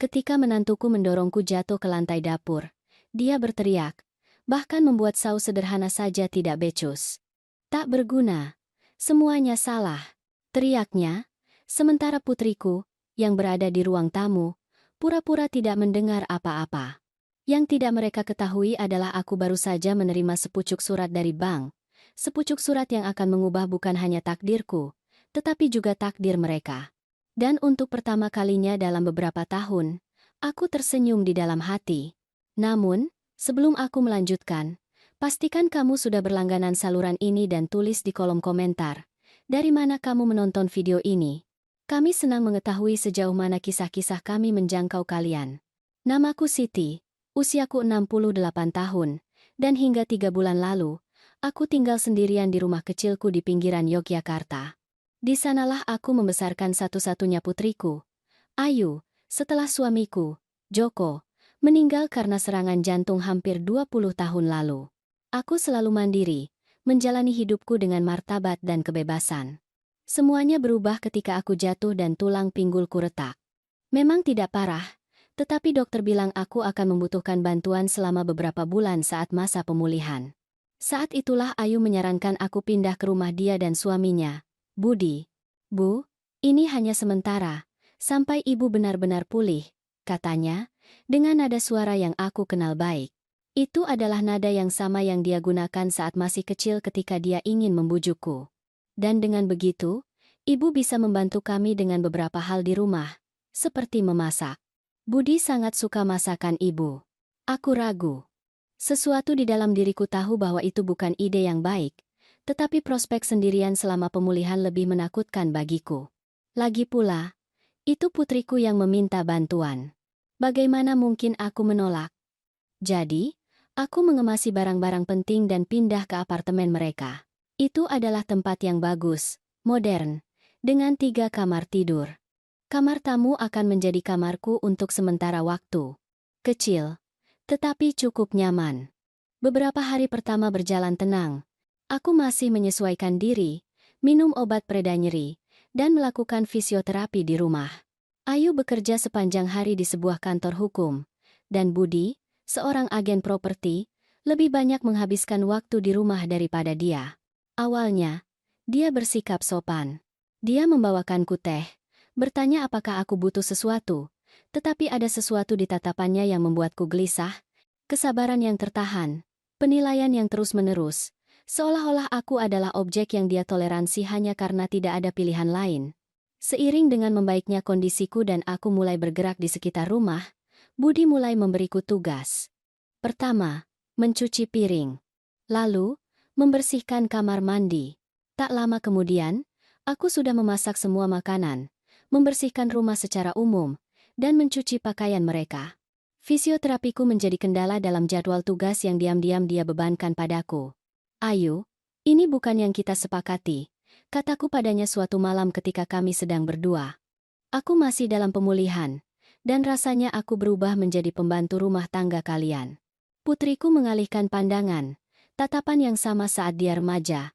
Ketika menantuku mendorongku jatuh ke lantai dapur, dia berteriak, bahkan membuat saus sederhana saja tidak becus. Tak berguna. Semuanya salah. Teriaknya, sementara putriku, yang berada di ruang tamu, pura-pura tidak mendengar apa-apa. Yang tidak mereka ketahui adalah aku baru saja menerima sepucuk surat dari bank. Sepucuk surat yang akan mengubah bukan hanya takdirku, tetapi juga takdir mereka. Dan untuk pertama kalinya dalam beberapa tahun, aku tersenyum di dalam hati. Namun, sebelum aku melanjutkan, pastikan kamu sudah berlangganan saluran ini dan tulis di kolom komentar. Dari mana kamu menonton video ini? Kami senang mengetahui sejauh mana kisah-kisah kami menjangkau kalian. Namaku Siti, usiaku 68 tahun, dan hingga 3 bulan lalu, aku tinggal sendirian di rumah kecilku di pinggiran Yogyakarta. Di sanalah aku membesarkan satu-satunya putriku, Ayu, setelah suamiku, Joko, meninggal karena serangan jantung hampir 20 tahun lalu. Aku selalu mandiri, menjalani hidupku dengan martabat dan kebebasan. Semuanya berubah ketika aku jatuh dan tulang pinggulku retak. Memang tidak parah, tetapi dokter bilang aku akan membutuhkan bantuan selama beberapa bulan saat masa pemulihan. Saat itulah Ayu menyarankan aku pindah ke rumah dia dan suaminya, Budi. Bu, ini hanya sementara, sampai ibu benar-benar pulih, katanya, dengan nada suara yang aku kenal baik. Itu adalah nada yang sama yang dia gunakan saat masih kecil ketika dia ingin membujukku. Dan dengan begitu, ibu bisa membantu kami dengan beberapa hal di rumah, seperti memasak. Budi sangat suka masakan ibu. Aku ragu. Sesuatu di dalam diriku tahu bahwa itu bukan ide yang baik, tetapi prospek sendirian selama pemulihan lebih menakutkan bagiku. Lagi pula, itu putriku yang meminta bantuan. Bagaimana mungkin aku menolak? Jadi, aku mengemasi barang-barang penting dan pindah ke apartemen mereka. Itu adalah tempat yang bagus, modern, dengan 3 kamar tidur. Kamar tamu akan menjadi kamarku untuk sementara waktu. Kecil, tetapi cukup nyaman. Beberapa hari pertama berjalan tenang. Aku masih menyesuaikan diri, minum obat pereda nyeri, dan melakukan fisioterapi di rumah. Ayu bekerja sepanjang hari di sebuah kantor hukum, dan Budi, seorang agen properti, lebih banyak menghabiskan waktu di rumah daripada dia. Awalnya, dia bersikap sopan. Dia membawakanku teh, bertanya apakah aku butuh sesuatu, tetapi ada sesuatu di tatapannya yang membuatku gelisah, kesabaran yang tertahan, penilaian yang terus-menerus, seolah-olah aku adalah objek yang dia toleransi hanya karena tidak ada pilihan lain. Seiring dengan membaiknya kondisiku dan aku mulai bergerak di sekitar rumah, Budi mulai memberiku tugas. Pertama, mencuci piring. Lalu, membersihkan kamar mandi. Tak lama kemudian, aku sudah memasak semua makanan, membersihkan rumah secara umum, dan mencuci pakaian mereka. Fisioterapiku menjadi kendala dalam jadwal tugas yang diam-diam dia bebankan padaku. Ayu, ini bukan yang kita sepakati, kataku padanya suatu malam ketika kami sedang berdua. Aku masih dalam pemulihan, dan rasanya aku berubah menjadi pembantu rumah tangga kalian. Putriku mengalihkan pandangan, tatapan yang sama saat dia remaja,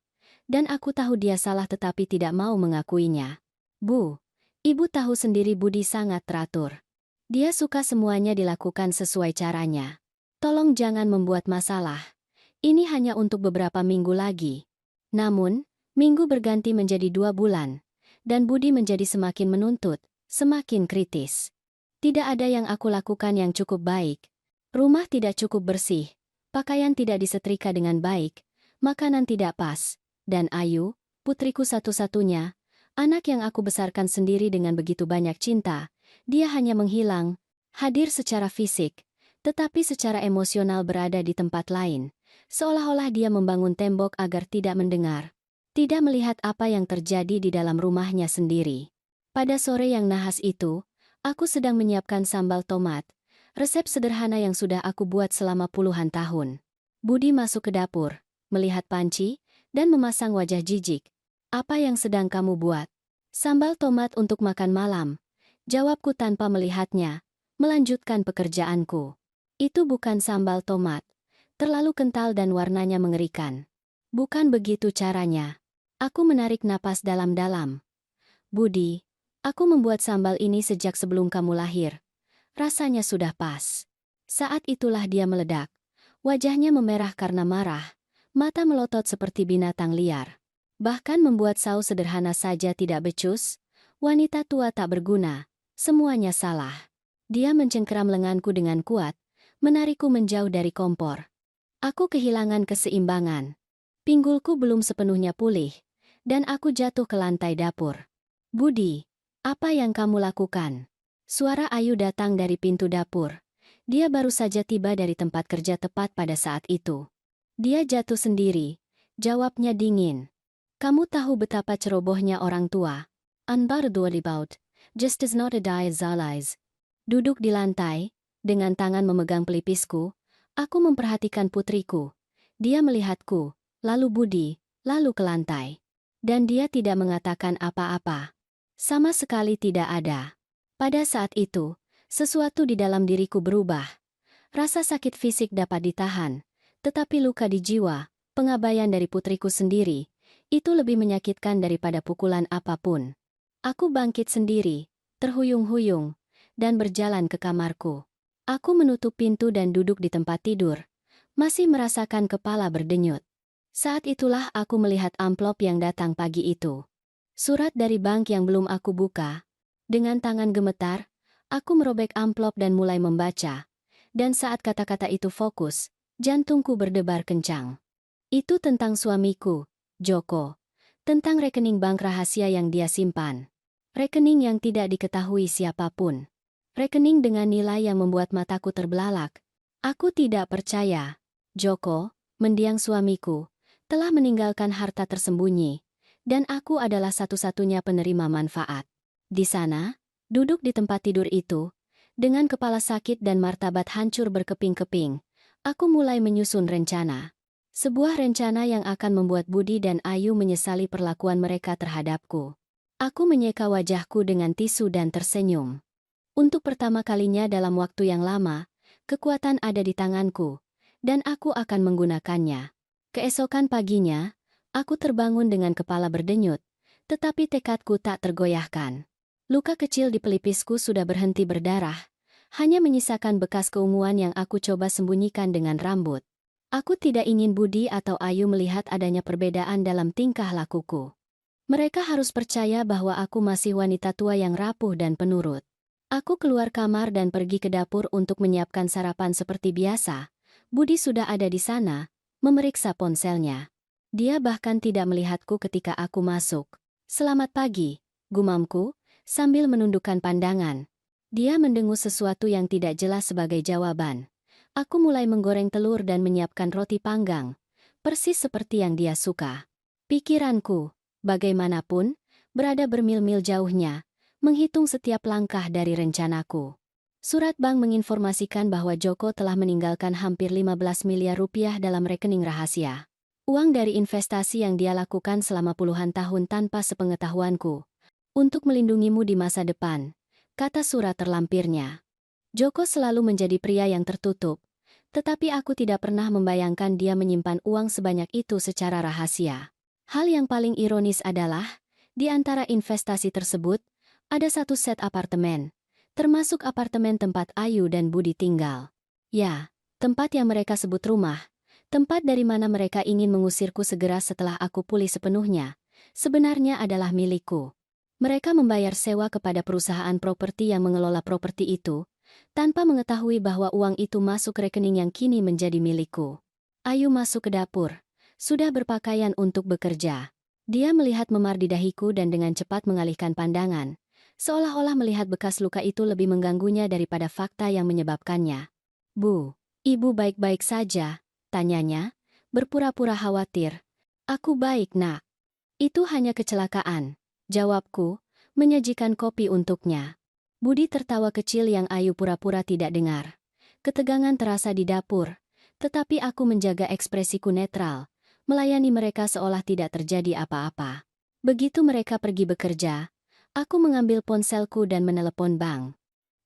dan aku tahu dia salah tetapi tidak mau mengakuinya. Bu, ibu tahu sendiri Budi sangat teratur. Dia suka semuanya dilakukan sesuai caranya. Tolong jangan membuat masalah. Ini hanya untuk beberapa minggu lagi. Namun, minggu berganti menjadi 2 bulan, dan Budi menjadi semakin menuntut, semakin kritis. Tidak ada yang aku lakukan yang cukup baik. Rumah tidak cukup bersih, pakaian tidak disetrika dengan baik, makanan tidak pas, dan Ayu, putriku satu-satunya, anak yang aku besarkan sendiri dengan begitu banyak cinta, dia hanya menghilang, hadir secara fisik, tetapi secara emosional berada di tempat lain, seolah-olah dia membangun tembok agar tidak mendengar, tidak melihat apa yang terjadi di dalam rumahnya sendiri. Pada sore yang nahas itu, aku sedang menyiapkan sambal tomat, resep sederhana yang sudah aku buat selama puluhan tahun. Budi masuk ke dapur, melihat panci, dan memasang wajah jijik. Apa yang sedang kamu buat? Sambal tomat untuk makan malam. Jawabku tanpa melihatnya, melanjutkan pekerjaanku. Itu bukan sambal tomat. Terlalu kental dan warnanya mengerikan. Bukan begitu caranya. Aku menarik napas dalam-dalam. Budi, aku membuat sambal ini sejak sebelum kamu lahir. Rasanya sudah pas. Saat itulah dia meledak. Wajahnya memerah karena marah, mata melotot seperti binatang liar. Bahkan membuat saus sederhana saja tidak becus, wanita tua tak berguna, semuanya salah. Dia mencengkeram lenganku dengan kuat, menarikku menjauh dari kompor. Aku kehilangan keseimbangan. Pinggulku belum sepenuhnya pulih, dan aku jatuh ke lantai dapur. Budi, apa yang kamu lakukan? Suara Ayu datang dari pintu dapur. Dia baru saja tiba dari tempat kerja tepat pada saat itu. Dia jatuh sendiri. Jawabnya dingin. Kamu tahu betapa cerobohnya orang tua. Unbardolibaut, just does not die zalais. Duduk di lantai, dengan tangan memegang pelipisku, aku memperhatikan putriku. Dia melihatku, lalu Budi, lalu ke lantai. Dan dia tidak mengatakan apa-apa. Sama sekali tidak ada. Pada saat itu, sesuatu di dalam diriku berubah. Rasa sakit fisik dapat ditahan, tetapi luka di jiwa, pengabaian dari putriku sendiri, itu lebih menyakitkan daripada pukulan apapun. Aku bangkit sendiri, terhuyung-huyung, dan berjalan ke kamarku. Aku menutup pintu dan duduk di tempat tidur, masih merasakan kepala berdenyut. Saat itulah aku melihat amplop yang datang pagi itu. Surat dari bank yang belum aku buka. Dengan tangan gemetar, aku merobek amplop dan mulai membaca. Dan saat kata-kata itu fokus, jantungku berdebar kencang. Itu tentang suamiku, Joko. Tentang rekening bank rahasia yang dia simpan. Rekening yang tidak diketahui siapapun. Rekening dengan nilai yang membuat mataku terbelalak. Aku tidak percaya. Joko, mendiang suamiku, telah meninggalkan harta tersembunyi. Dan aku adalah satu-satunya penerima manfaat. Di sana, duduk di tempat tidur itu, dengan kepala sakit dan martabat hancur berkeping-keping, aku mulai menyusun rencana. Sebuah rencana yang akan membuat Budi dan Ayu menyesali perlakuan mereka terhadapku. Aku menyeka wajahku dengan tisu dan tersenyum. Untuk pertama kalinya dalam waktu yang lama, kekuatan ada di tanganku, dan aku akan menggunakannya. Keesokan paginya, aku terbangun dengan kepala berdenyut, tetapi tekadku tak tergoyahkan. Luka kecil di pelipisku sudah berhenti berdarah, hanya menyisakan bekas keunguan yang aku coba sembunyikan dengan rambut. Aku tidak ingin Budi atau Ayu melihat adanya perbedaan dalam tingkah lakuku. Mereka harus percaya bahwa aku masih wanita tua yang rapuh dan penurut. Aku keluar kamar dan pergi ke dapur untuk menyiapkan sarapan seperti biasa. Budi sudah ada di sana, memeriksa ponselnya. Dia bahkan tidak melihatku ketika aku masuk. "Selamat pagi," gumamku, sambil menundukkan pandangan. Dia mendengus sesuatu yang tidak jelas sebagai jawaban. Aku mulai menggoreng telur dan menyiapkan roti panggang, persis seperti yang dia suka. Pikiranku, bagaimanapun, berada bermil-mil jauhnya, menghitung setiap langkah dari rencanaku. Surat bank menginformasikan bahwa Joko telah meninggalkan hampir 15 miliar rupiah dalam rekening rahasia. Uang dari investasi yang dia lakukan selama puluhan tahun tanpa sepengetahuanku. Untuk melindungimu di masa depan, kata surat terlampirnya. Joko selalu menjadi pria yang tertutup, tetapi aku tidak pernah membayangkan dia menyimpan uang sebanyak itu secara rahasia. Hal yang paling ironis adalah, di antara investasi tersebut, ada satu set apartemen, termasuk apartemen tempat Ayu dan Budi tinggal. Ya, tempat yang mereka sebut rumah, tempat dari mana mereka ingin mengusirku segera setelah aku pulih sepenuhnya, sebenarnya adalah milikku. Mereka membayar sewa kepada perusahaan properti yang mengelola properti itu, tanpa mengetahui bahwa uang itu masuk rekening yang kini menjadi milikku. Ayu masuk ke dapur, sudah berpakaian untuk bekerja. Dia melihat memar di dahiku dan dengan cepat mengalihkan pandangan, seolah-olah melihat bekas luka itu lebih mengganggunya daripada fakta yang menyebabkannya. "Bu, ibu baik-baik saja?" tanyanya, berpura-pura khawatir. "Aku baik, nak. Itu hanya kecelakaan," jawabku, menyajikan kopi untuknya. Budi tertawa kecil yang Ayu pura-pura tidak dengar. Ketegangan terasa di dapur, tetapi aku menjaga ekspresiku netral, melayani mereka seolah tidak terjadi apa-apa. Begitu mereka pergi bekerja, aku mengambil ponselku dan menelepon bank.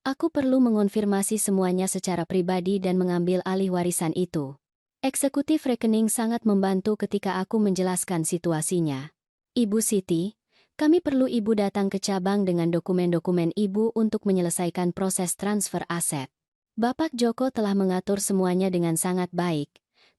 Aku perlu mengonfirmasi semuanya secara pribadi dan mengambil alih warisan itu. Eksekutif rekening sangat membantu ketika aku menjelaskan situasinya. "Ibu Siti, Kami perlu ibu datang ke cabang dengan dokumen-dokumen ibu untuk menyelesaikan proses transfer aset. Bapak Joko telah mengatur semuanya dengan sangat baik,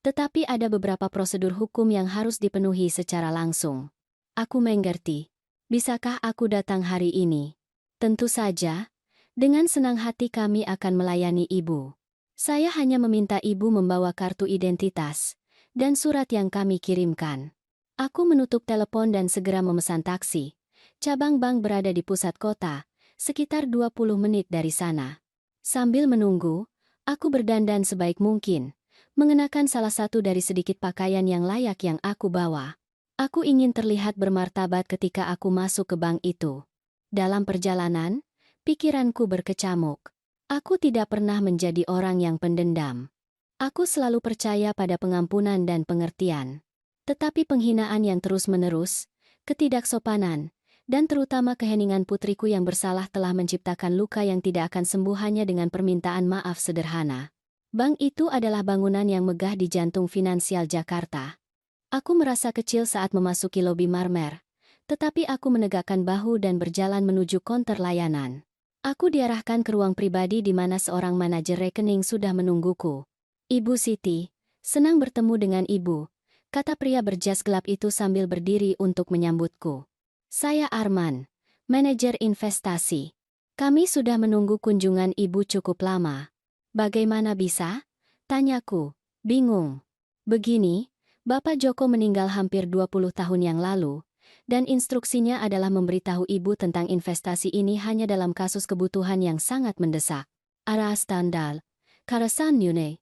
tetapi ada beberapa prosedur hukum yang harus dipenuhi secara langsung. Aku mengerti. Bisakah aku datang hari ini? Tentu saja. Dengan senang hati kami akan melayani ibu. Saya hanya meminta ibu membawa kartu identitas dan surat yang kami kirimkan. Aku menutup telepon dan segera memesan taksi. Cabang bank berada di pusat kota, sekitar 20 menit dari sana. Sambil menunggu, aku berdandan sebaik mungkin, mengenakan salah satu dari sedikit pakaian yang layak yang aku bawa. Aku ingin terlihat bermartabat ketika aku masuk ke bank itu. Dalam perjalanan, pikiranku berkecamuk. Aku tidak pernah menjadi orang yang pendendam. Aku selalu percaya pada pengampunan dan pengertian. Tetapi penghinaan yang terus-menerus, ketidaksopanan, dan terutama keheningan putriku yang bersalah telah menciptakan luka yang tidak akan sembuh hanya dengan permintaan maaf sederhana. Bank itu adalah bangunan yang megah di jantung finansial Jakarta. Aku merasa kecil saat memasuki lobi marmer, tetapi aku menegakkan bahu dan berjalan menuju konter layanan. Aku diarahkan ke ruang pribadi di mana seorang manajer rekening sudah menungguku. "Ibu Siti, senang bertemu dengan ibu," kata pria berjas gelap itu sambil berdiri untuk menyambutku. "Saya Arman, manajer investasi. Kami sudah menunggu kunjungan ibu cukup lama." "Bagaimana bisa?" tanyaku, bingung. "Begini, Bapak Joko meninggal hampir 20 tahun yang lalu, dan instruksinya adalah memberitahu ibu tentang investasi ini hanya dalam kasus kebutuhan yang sangat mendesak. Aras Tandal, Karasan Yune.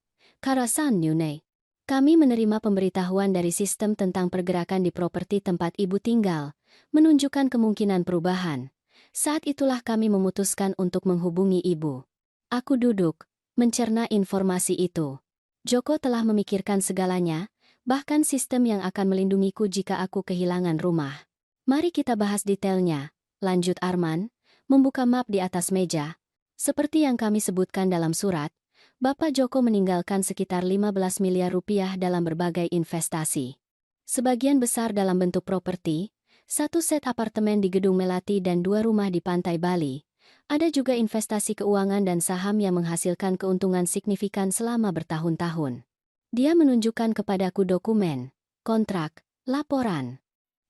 Kami menerima pemberitahuan dari sistem tentang pergerakan di properti tempat ibu tinggal, menunjukkan kemungkinan perubahan. Saat itulah kami memutuskan untuk menghubungi ibu." Aku duduk, mencerna informasi itu. Joko telah memikirkan segalanya, bahkan sistem yang akan melindungiku jika aku kehilangan rumah. "Mari kita bahas detailnya," lanjut Arman, membuka map di atas meja. "Seperti yang kami sebutkan dalam surat, Bapak Joko meninggalkan sekitar 15 miliar rupiah dalam berbagai investasi. Sebagian besar dalam bentuk properti, 1 set apartemen di Gedung Melati dan 2 rumah di Pantai Bali. Ada juga investasi keuangan dan saham yang menghasilkan keuntungan signifikan selama bertahun-tahun." Dia menunjukkan kepadaku dokumen, kontrak, laporan.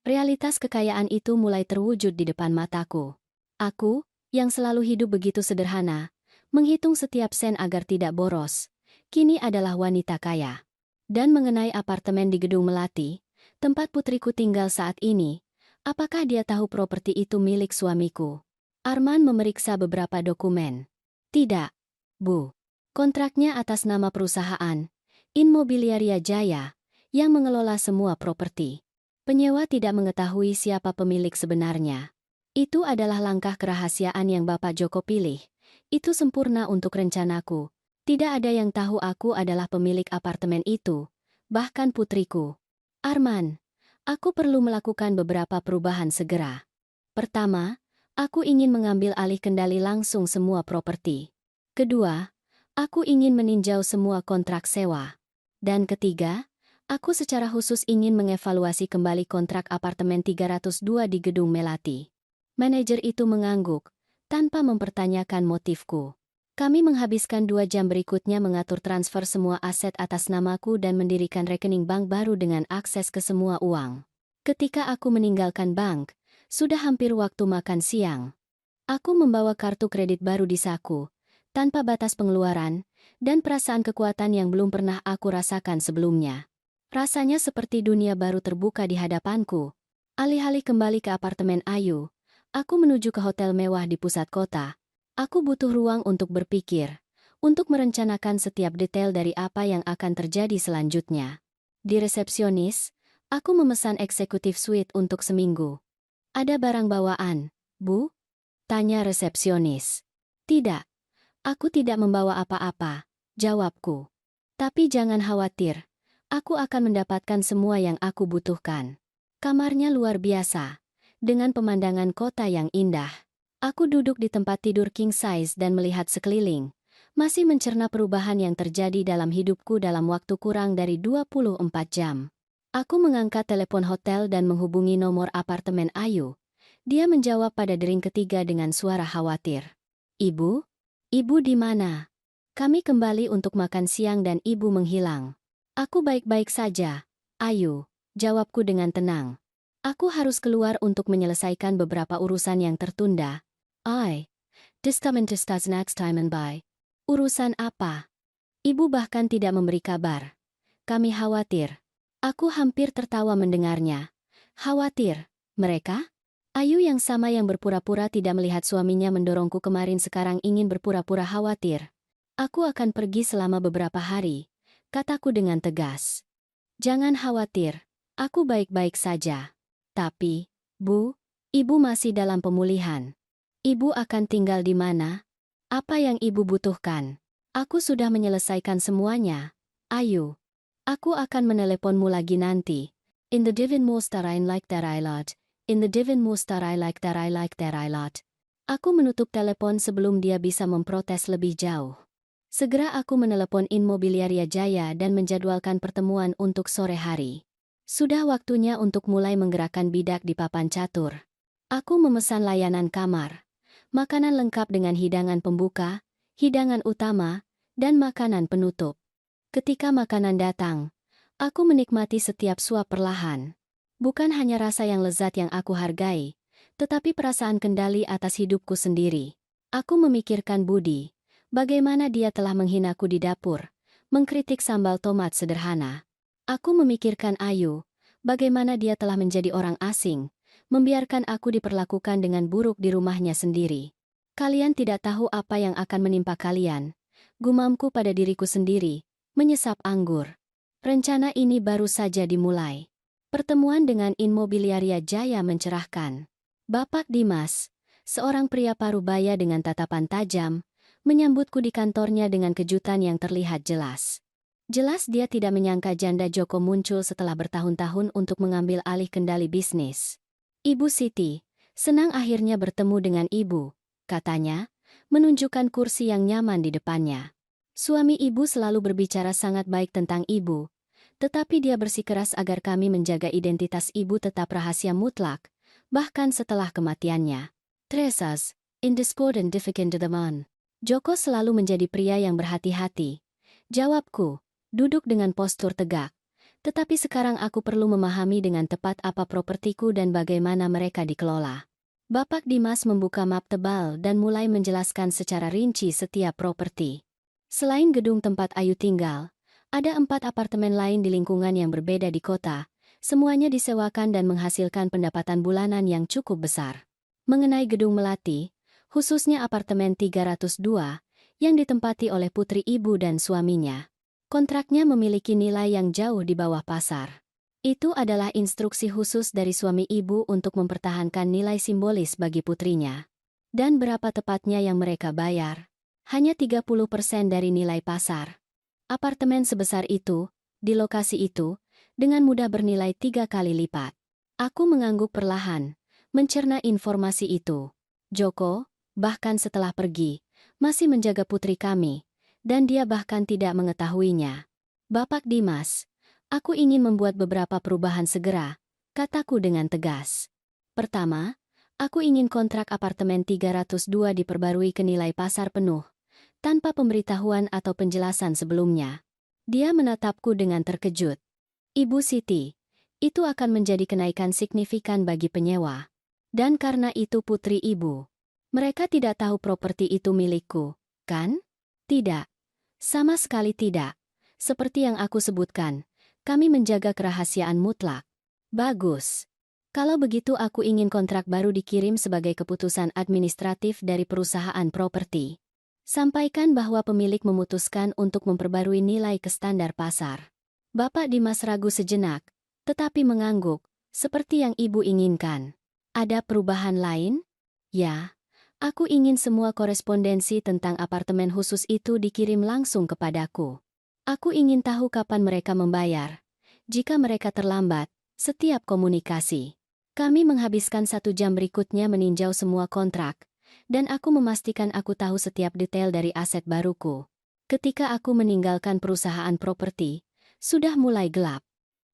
Realitas kekayaan itu mulai terwujud di depan mataku. Aku, yang selalu hidup begitu sederhana, menghitung setiap sen agar tidak boros, kini adalah wanita kaya. Dan mengenai apartemen di Gedung Melati, tempat putriku tinggal saat ini, apakah dia tahu properti itu milik suamiku? Arman memeriksa beberapa dokumen. "Tidak, Bu. Kontraknya atas nama perusahaan Inmobiliaria Jaya, yang mengelola semua properti. Penyewa tidak mengetahui siapa pemilik sebenarnya. Itu adalah langkah kerahasiaan yang Bapak Joko pilih. Itu sempurna untuk rencanaku. Tidak ada yang tahu aku adalah pemilik apartemen itu, bahkan putriku. Arman, aku perlu melakukan beberapa perubahan segera. Pertama, aku ingin mengambil alih kendali langsung semua properti. Kedua, aku ingin meninjau semua kontrak sewa. Dan ketiga, aku secara khusus ingin mengevaluasi kembali kontrak apartemen 302 di Gedung Melati." Manajer itu mengangguk, tanpa mempertanyakan motifku. Kami menghabiskan 2 jam berikutnya mengatur transfer semua aset atas namaku dan mendirikan rekening bank baru dengan akses ke semua uang. Ketika aku meninggalkan bank, sudah hampir waktu makan siang. Aku membawa kartu kredit baru di saku, tanpa batas pengeluaran, dan perasaan kekuatan yang belum pernah aku rasakan sebelumnya. Rasanya seperti dunia baru terbuka di hadapanku. Alih-alih kembali ke apartemen Ayu, aku menuju ke hotel mewah di pusat kota. Aku butuh ruang untuk berpikir, untuk merencanakan setiap detail dari apa yang akan terjadi selanjutnya. Di resepsionis, aku memesan eksekutif suite untuk seminggu. "Ada barang bawaan, Bu?" tanya resepsionis. "Tidak, aku tidak membawa apa-apa," jawabku. "Tapi jangan khawatir, aku akan mendapatkan semua yang aku butuhkan." Kamarnya luar biasa, dengan pemandangan kota yang indah. Aku duduk di tempat tidur king size dan melihat sekeliling, masih mencerna perubahan yang terjadi dalam hidupku dalam waktu kurang dari 24 jam. Aku mengangkat telepon hotel dan menghubungi nomor apartemen Ayu. Dia menjawab pada dering ketiga dengan suara khawatir. Ibu? Ibu di mana? Kami kembali untuk makan siang dan ibu menghilang. Aku baik-baik saja, Ayu, jawabku dengan tenang. Aku harus keluar untuk menyelesaikan beberapa urusan yang tertunda. Discover next time and bye. Urusan apa? Ibu bahkan tidak memberi kabar. Kami khawatir. Aku hampir tertawa mendengarnya. Khawatir? Mereka? Ayu yang sama yang berpura-pura tidak melihat suaminya mendorongku kemarin sekarang ingin berpura-pura khawatir. Aku akan pergi selama beberapa hari, kataku dengan tegas. Jangan khawatir, aku baik-baik saja. Tapi, Bu, ibu masih dalam pemulihan. Ibu akan tinggal di mana? Apa yang ibu butuhkan? Aku sudah menyelesaikan semuanya. Ayu, aku akan meneleponmu lagi nanti. In the divin mustarain like that I lot. In the divin mustarai like that I lot. Aku menutup telepon sebelum dia bisa memprotes lebih jauh. Segera aku menelepon Immobiliaria Jaya dan menjadwalkan pertemuan untuk sore hari. Sudah waktunya untuk mulai menggerakkan bidak di papan catur. Aku memesan layanan kamar. Makanan lengkap dengan hidangan pembuka, hidangan utama, dan makanan penutup. Ketika makanan datang, aku menikmati setiap suap perlahan. Bukan hanya rasa yang lezat yang aku hargai, tetapi perasaan kendali atas hidupku sendiri. Aku memikirkan Budi, bagaimana dia telah menghinaku di dapur, mengkritik sambal tomat sederhana. Aku memikirkan Ayu, bagaimana dia telah menjadi orang asing, membiarkan aku diperlakukan dengan buruk di rumahnya sendiri. Kalian tidak tahu apa yang akan menimpa kalian. Gumamku pada diriku sendiri, menyesap anggur. Rencana ini baru saja dimulai. Pertemuan dengan Immobiliaria Jaya mencerahkan. Bapak Dimas, seorang pria parubaya dengan tatapan tajam, menyambutku di kantornya dengan kejutan yang terlihat jelas. Jelas dia tidak menyangka janda Joko muncul setelah bertahun-tahun untuk mengambil alih kendali bisnis. Ibu Siti, senang akhirnya bertemu dengan ibu, katanya, menunjukkan kursi yang nyaman di depannya. Suami ibu selalu berbicara sangat baik tentang ibu, tetapi dia bersikeras agar kami menjaga identitas ibu tetap rahasia mutlak, bahkan setelah kematiannya. Tresas, indiscordant difficult to the man. Joko selalu menjadi pria yang berhati-hati. Jawabku, duduk dengan postur tegak. Tetapi sekarang aku perlu memahami dengan tepat apa propertiku dan bagaimana mereka dikelola. Bapak Dimas membuka map tebal dan mulai menjelaskan secara rinci setiap properti. Selain gedung tempat Ayu tinggal, ada 4 apartemen lain di lingkungan yang berbeda di kota, semuanya disewakan dan menghasilkan pendapatan bulanan yang cukup besar. Mengenai gedung Melati, khususnya apartemen 302, yang ditempati oleh putri ibu dan suaminya. Kontraknya memiliki nilai yang jauh di bawah pasar. Itu adalah instruksi khusus dari suami ibu untuk mempertahankan nilai simbolis bagi putrinya. Dan berapa tepatnya yang mereka bayar? Hanya 30% dari nilai pasar. Apartemen sebesar itu, di lokasi itu, dengan mudah bernilai 3 kali lipat. Aku mengangguk perlahan, mencerna informasi itu. Joko, bahkan setelah pergi, masih menjaga putri kami, dan dia bahkan tidak mengetahuinya. Bapak Dimas, aku ingin membuat beberapa perubahan segera, kataku dengan tegas. Pertama, aku ingin kontrak apartemen 302 diperbarui ke nilai pasar penuh, tanpa pemberitahuan atau penjelasan sebelumnya. Dia menatapku dengan terkejut. Ibu Siti, itu akan menjadi kenaikan signifikan bagi penyewa. Dan karena itu putri ibu, mereka tidak tahu properti itu milikku, kan? Tidak. Sama sekali tidak. Seperti yang aku sebutkan, kami menjaga kerahasiaan mutlak. Bagus. Kalau begitu aku ingin kontrak baru dikirim sebagai keputusan administratif dari perusahaan properti. Sampaikan bahwa pemilik memutuskan untuk memperbarui nilai ke standar pasar. Bapak Dimas ragu sejenak, tetapi mengangguk, seperti yang ibu inginkan. Ada perubahan lain? Ya, aku ingin semua korespondensi tentang apartemen khusus itu dikirim langsung kepadaku. Aku ingin tahu kapan mereka membayar. Jika mereka terlambat, setiap komunikasi. Kami menghabiskan 1 jam berikutnya meninjau semua kontrak, dan aku memastikan aku tahu setiap detail dari aset baruku. Ketika aku meninggalkan perusahaan properti, sudah mulai gelap.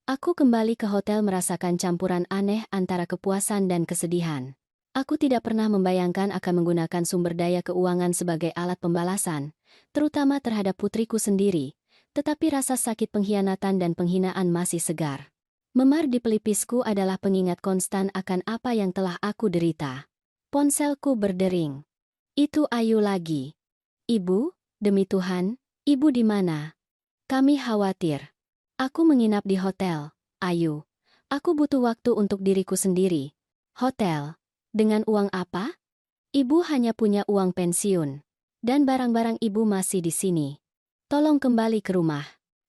Aku kembali ke hotel merasakan campuran aneh antara kepuasan dan kesedihan. Aku tidak pernah membayangkan akan menggunakan sumber daya keuangan sebagai alat pembalasan, terutama terhadap putriku sendiri, tetapi rasa sakit pengkhianatan dan penghinaan masih segar. Memar di pelipisku adalah pengingat konstan akan apa yang telah aku derita. Ponselku berdering. Itu Ayu lagi. Ibu, demi Tuhan, ibu di mana? Kami khawatir. Aku menginap di hotel, Ayu. Aku butuh waktu untuk diriku sendiri. Hotel? Dengan uang apa? Ibu hanya punya uang pensiun. Dan barang-barang ibu masih di sini. Tolong kembali ke rumah.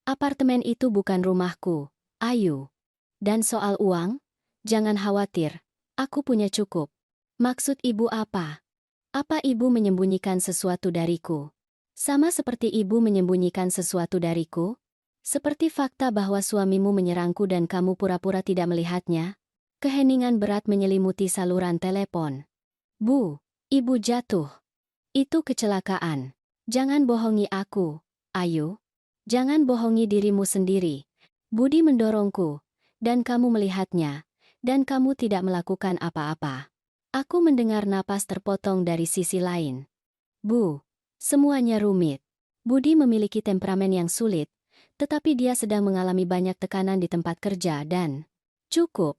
Apartemen itu bukan rumahku, Ayu. Dan soal uang? Jangan khawatir. Aku punya cukup. Maksud ibu apa? Apa ibu menyembunyikan sesuatu dariku? Sama seperti ibu menyembunyikan sesuatu dariku? Seperti fakta bahwa suamimu menyerangku dan kamu pura-pura tidak melihatnya? Keheningan berat menyelimuti saluran telepon. Bu, ibu jatuh. Itu kecelakaan. Jangan bohongi aku, Ayu. Jangan bohongi dirimu sendiri. Budi mendorongku, dan kamu melihatnya, dan kamu tidak melakukan apa-apa. Aku mendengar napas terpotong dari sisi lain. Bu, semuanya rumit. Budi memiliki temperamen yang sulit, tetapi dia sedang mengalami banyak tekanan di tempat kerja dan... Cukup.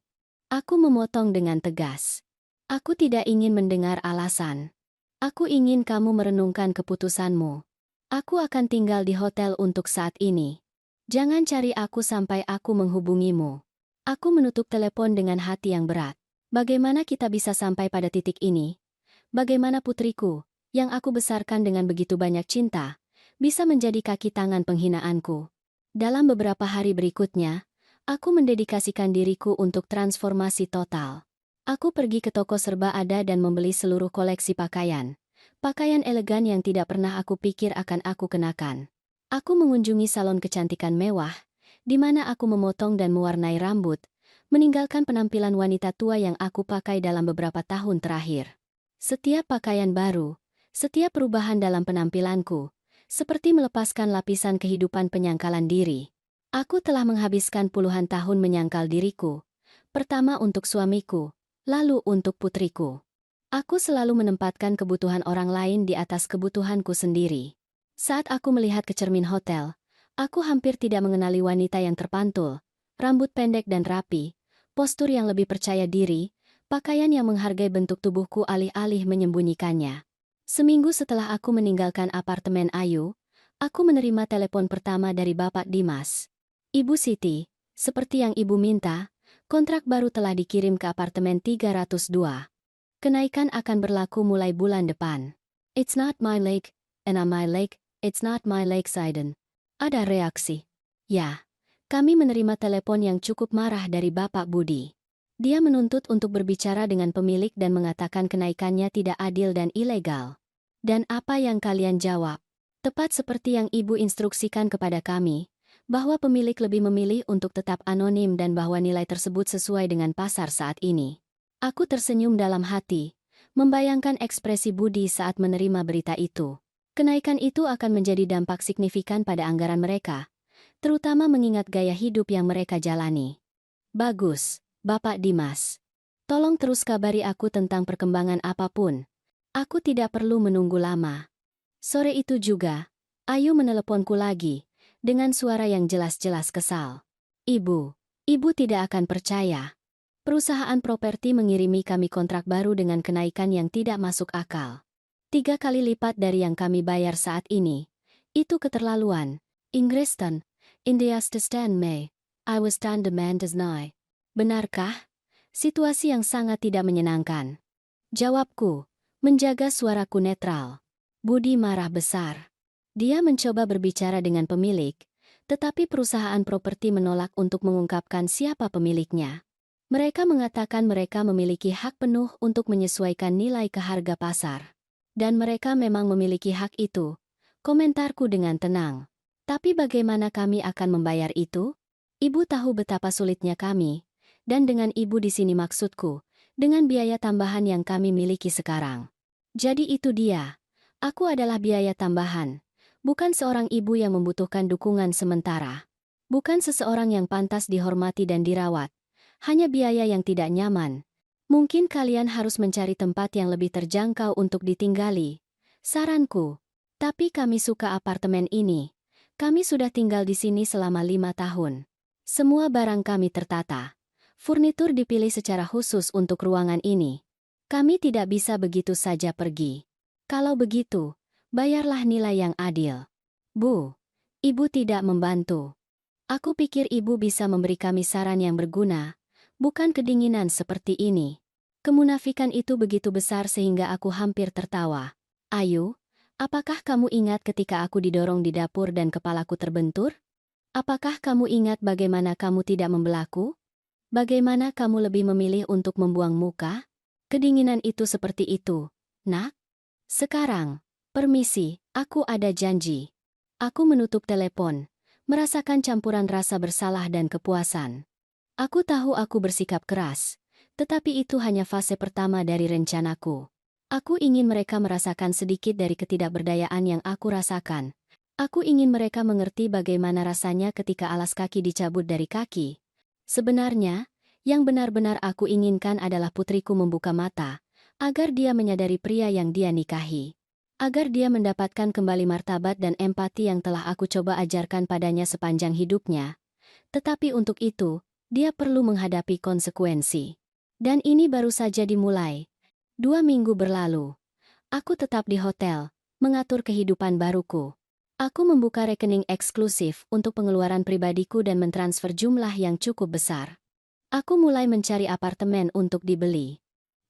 Aku memotong dengan tegas. Aku tidak ingin mendengar alasan. Aku ingin kamu merenungkan keputusanmu. Aku akan tinggal di hotel untuk saat ini. Jangan cari aku sampai aku menghubungimu. Aku menutup telepon dengan hati yang berat. Bagaimana kita bisa sampai pada titik ini? Bagaimana putriku, yang aku besarkan dengan begitu banyak cinta, bisa menjadi kaki tangan penghinaanku? Dalam beberapa hari berikutnya, aku mendedikasikan diriku untuk transformasi total. Aku pergi ke toko serba ada dan membeli seluruh koleksi pakaian. Pakaian elegan yang tidak pernah aku pikir akan aku kenakan. Aku mengunjungi salon kecantikan mewah, di mana aku memotong dan mewarnai rambut, meninggalkan penampilan wanita tua yang aku pakai dalam beberapa tahun terakhir. Setiap pakaian baru, setiap perubahan dalam penampilanku, seperti melepaskan lapisan kehidupan penyangkalan diri. Aku telah menghabiskan puluhan tahun menyangkal diriku, pertama untuk suamiku, lalu untuk putriku. Aku selalu menempatkan kebutuhan orang lain di atas kebutuhanku sendiri. Saat aku melihat ke cermin hotel, aku hampir tidak mengenali wanita yang terpantul, rambut pendek dan rapi, postur yang lebih percaya diri, pakaian yang menghargai bentuk tubuhku alih-alih menyembunyikannya. Seminggu setelah aku meninggalkan apartemen Ayu, aku menerima telepon pertama dari Bapak Dimas. Ibu Siti, seperti yang Ibu minta, kontrak baru telah dikirim ke apartemen 302. Kenaikan akan berlaku mulai bulan depan. It's not my lake, and I'm my lake, it's not my lakeside. Ada reaksi. Ya, kami menerima telepon yang cukup marah dari Bapak Budi. Dia menuntut untuk berbicara dengan pemilik dan mengatakan kenaikannya tidak adil dan ilegal. Dan apa yang kalian jawab? Tepat seperti yang Ibu instruksikan kepada kami, bahwa pemilik lebih memilih untuk tetap anonim dan bahwa nilai tersebut sesuai dengan pasar saat ini. Aku tersenyum dalam hati, membayangkan ekspresi Budi saat menerima berita itu. Kenaikan itu akan menjadi dampak signifikan pada anggaran mereka, terutama mengingat gaya hidup yang mereka jalani. Bagus, Bapak Dimas. Tolong terus kabari aku tentang perkembangan apapun. Aku tidak perlu menunggu lama. Sore itu juga, Ayu meneleponku lagi, dengan suara yang jelas-jelas kesal. Ibu tidak akan percaya. Perusahaan properti mengirimi kami kontrak baru dengan kenaikan yang tidak masuk akal. 3 kali lipat dari yang kami bayar saat ini. Itu keterlaluan. Ingreston, Indias to stand me. I was stand demand as nigh. Benarkah? Situasi yang sangat tidak menyenangkan. Jawabku, menjaga suaraku netral. Budi marah besar. Dia mencoba berbicara dengan pemilik, tetapi perusahaan properti menolak untuk mengungkapkan siapa pemiliknya. Mereka mengatakan mereka memiliki hak penuh untuk menyesuaikan nilai ke harga pasar. Dan mereka memang memiliki hak itu. Komentarku dengan tenang. Tapi bagaimana kami akan membayar itu? Ibu tahu betapa sulitnya kami. Dan dengan ibu di sini maksudku, dengan biaya tambahan yang kami miliki sekarang. Jadi itu dia. Aku adalah biaya tambahan. Bukan seorang ibu yang membutuhkan dukungan sementara. Bukan seseorang yang pantas dihormati dan dirawat. Hanya biaya yang tidak nyaman. Mungkin kalian harus mencari tempat yang lebih terjangkau untuk ditinggali. Saranku. Tapi kami suka apartemen ini. Kami sudah tinggal di sini selama 5 tahun. Semua barang kami tertata. Furnitur dipilih secara khusus untuk ruangan ini. Kami tidak bisa begitu saja pergi. Kalau begitu, bayarlah nilai yang adil. Bu, ibu tidak membantu. Aku pikir ibu bisa memberi kami saran yang berguna, bukan kedinginan seperti ini. Kemunafikan itu begitu besar sehingga aku hampir tertawa. Ayu, apakah kamu ingat ketika aku didorong di dapur dan kepalaku terbentur? Apakah kamu ingat bagaimana kamu tidak membelaku? Bagaimana kamu lebih memilih untuk membuang muka? Kedinginan itu seperti itu, nak. Sekarang, permisi, aku ada janji. Aku menutup telepon, merasakan campuran rasa bersalah dan kepuasan. Aku tahu aku bersikap keras, tetapi itu hanya fase pertama dari rencanaku. Aku ingin mereka merasakan sedikit dari ketidakberdayaan yang aku rasakan. Aku ingin mereka mengerti bagaimana rasanya ketika alas kaki dicabut dari kaki. Sebenarnya, yang benar-benar aku inginkan adalah putriku membuka mata, agar dia menyadari pria yang dia nikahi. Agar dia mendapatkan kembali martabat dan empati yang telah aku coba ajarkan padanya sepanjang hidupnya. Tetapi untuk itu, dia perlu menghadapi konsekuensi. Dan ini baru saja dimulai. 2 minggu berlalu. Aku tetap di hotel, mengatur kehidupan baruku. Aku membuka rekening eksklusif untuk pengeluaran pribadiku dan mentransfer jumlah yang cukup besar. Aku mulai mencari apartemen untuk dibeli.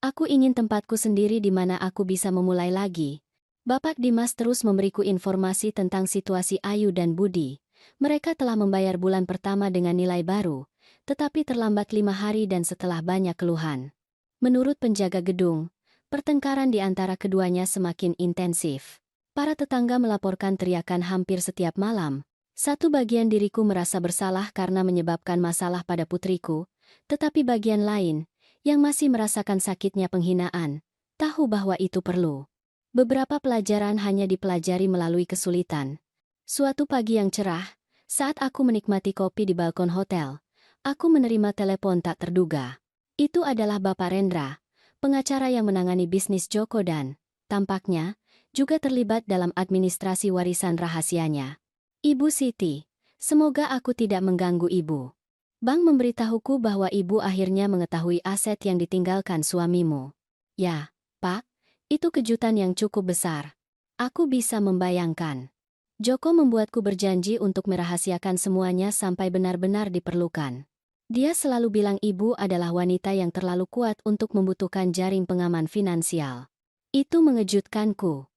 Aku ingin tempatku sendiri di mana aku bisa memulai lagi. Bapak Dimas terus memberiku informasi tentang situasi Ayu dan Budi. Mereka telah membayar bulan pertama dengan nilai baru, tetapi terlambat 5 hari dan setelah banyak keluhan. Menurut penjaga gedung, pertengkaran di antara keduanya semakin intensif. Para tetangga melaporkan teriakan hampir setiap malam. Satu bagian diriku merasa bersalah karena menyebabkan masalah pada putriku, tetapi bagian lain, yang masih merasakan sakitnya penghinaan, tahu bahwa itu perlu. Beberapa pelajaran hanya dipelajari melalui kesulitan. Suatu pagi yang cerah, saat aku menikmati kopi di balkon hotel, aku menerima telepon tak terduga. Itu adalah Bapak Rendra, pengacara yang menangani bisnis Joko dan, tampaknya, juga terlibat dalam administrasi warisan rahasianya. Ibu Siti, semoga aku tidak mengganggu ibu. Bank memberitahuku bahwa ibu akhirnya mengetahui aset yang ditinggalkan suamimu. Ya, Pak. Itu kejutan yang cukup besar. Aku bisa membayangkan. Joko membuatku berjanji untuk merahasiakan semuanya sampai benar-benar diperlukan. Dia selalu bilang ibu adalah wanita yang terlalu kuat untuk membutuhkan jaring pengaman finansial. Itu mengejutkanku.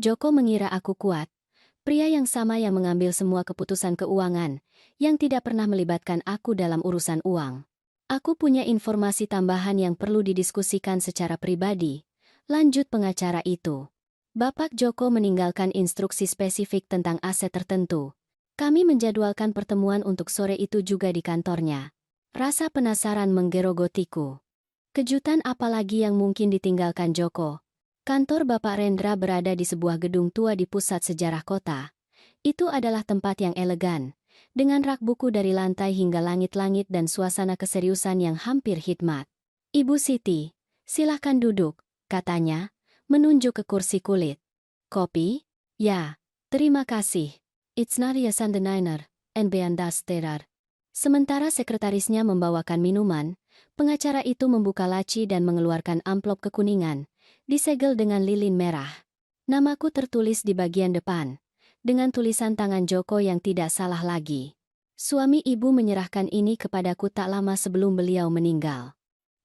Joko mengira aku kuat. Pria yang sama yang mengambil semua keputusan keuangan, yang tidak pernah melibatkan aku dalam urusan uang. Aku punya informasi tambahan yang perlu didiskusikan secara pribadi. Lanjut pengacara itu. Bapak Joko meninggalkan instruksi spesifik tentang aset tertentu. Kami menjadwalkan pertemuan untuk sore itu juga di kantornya. Rasa penasaran menggerogotiku. Kejutan apa lagi yang mungkin ditinggalkan Joko? Kantor Bapak Rendra berada di sebuah gedung tua di pusat sejarah kota. Itu adalah tempat yang elegan, dengan rak buku dari lantai hingga langit-langit dan suasana keseriusan yang hampir hikmat. Ibu Siti, silakan duduk. Katanya, menunjuk ke kursi kulit. Kopi? Ya, terima kasih. It's not a Sunday niner, and beandasterar. Sementara sekretarisnya membawakan minuman, pengacara itu membuka laci dan mengeluarkan amplop kekuningan, disegel dengan lilin merah. Namaku tertulis di bagian depan, dengan tulisan tangan Joko yang tidak salah lagi. Suami ibu menyerahkan ini kepadaku tak lama sebelum beliau meninggal.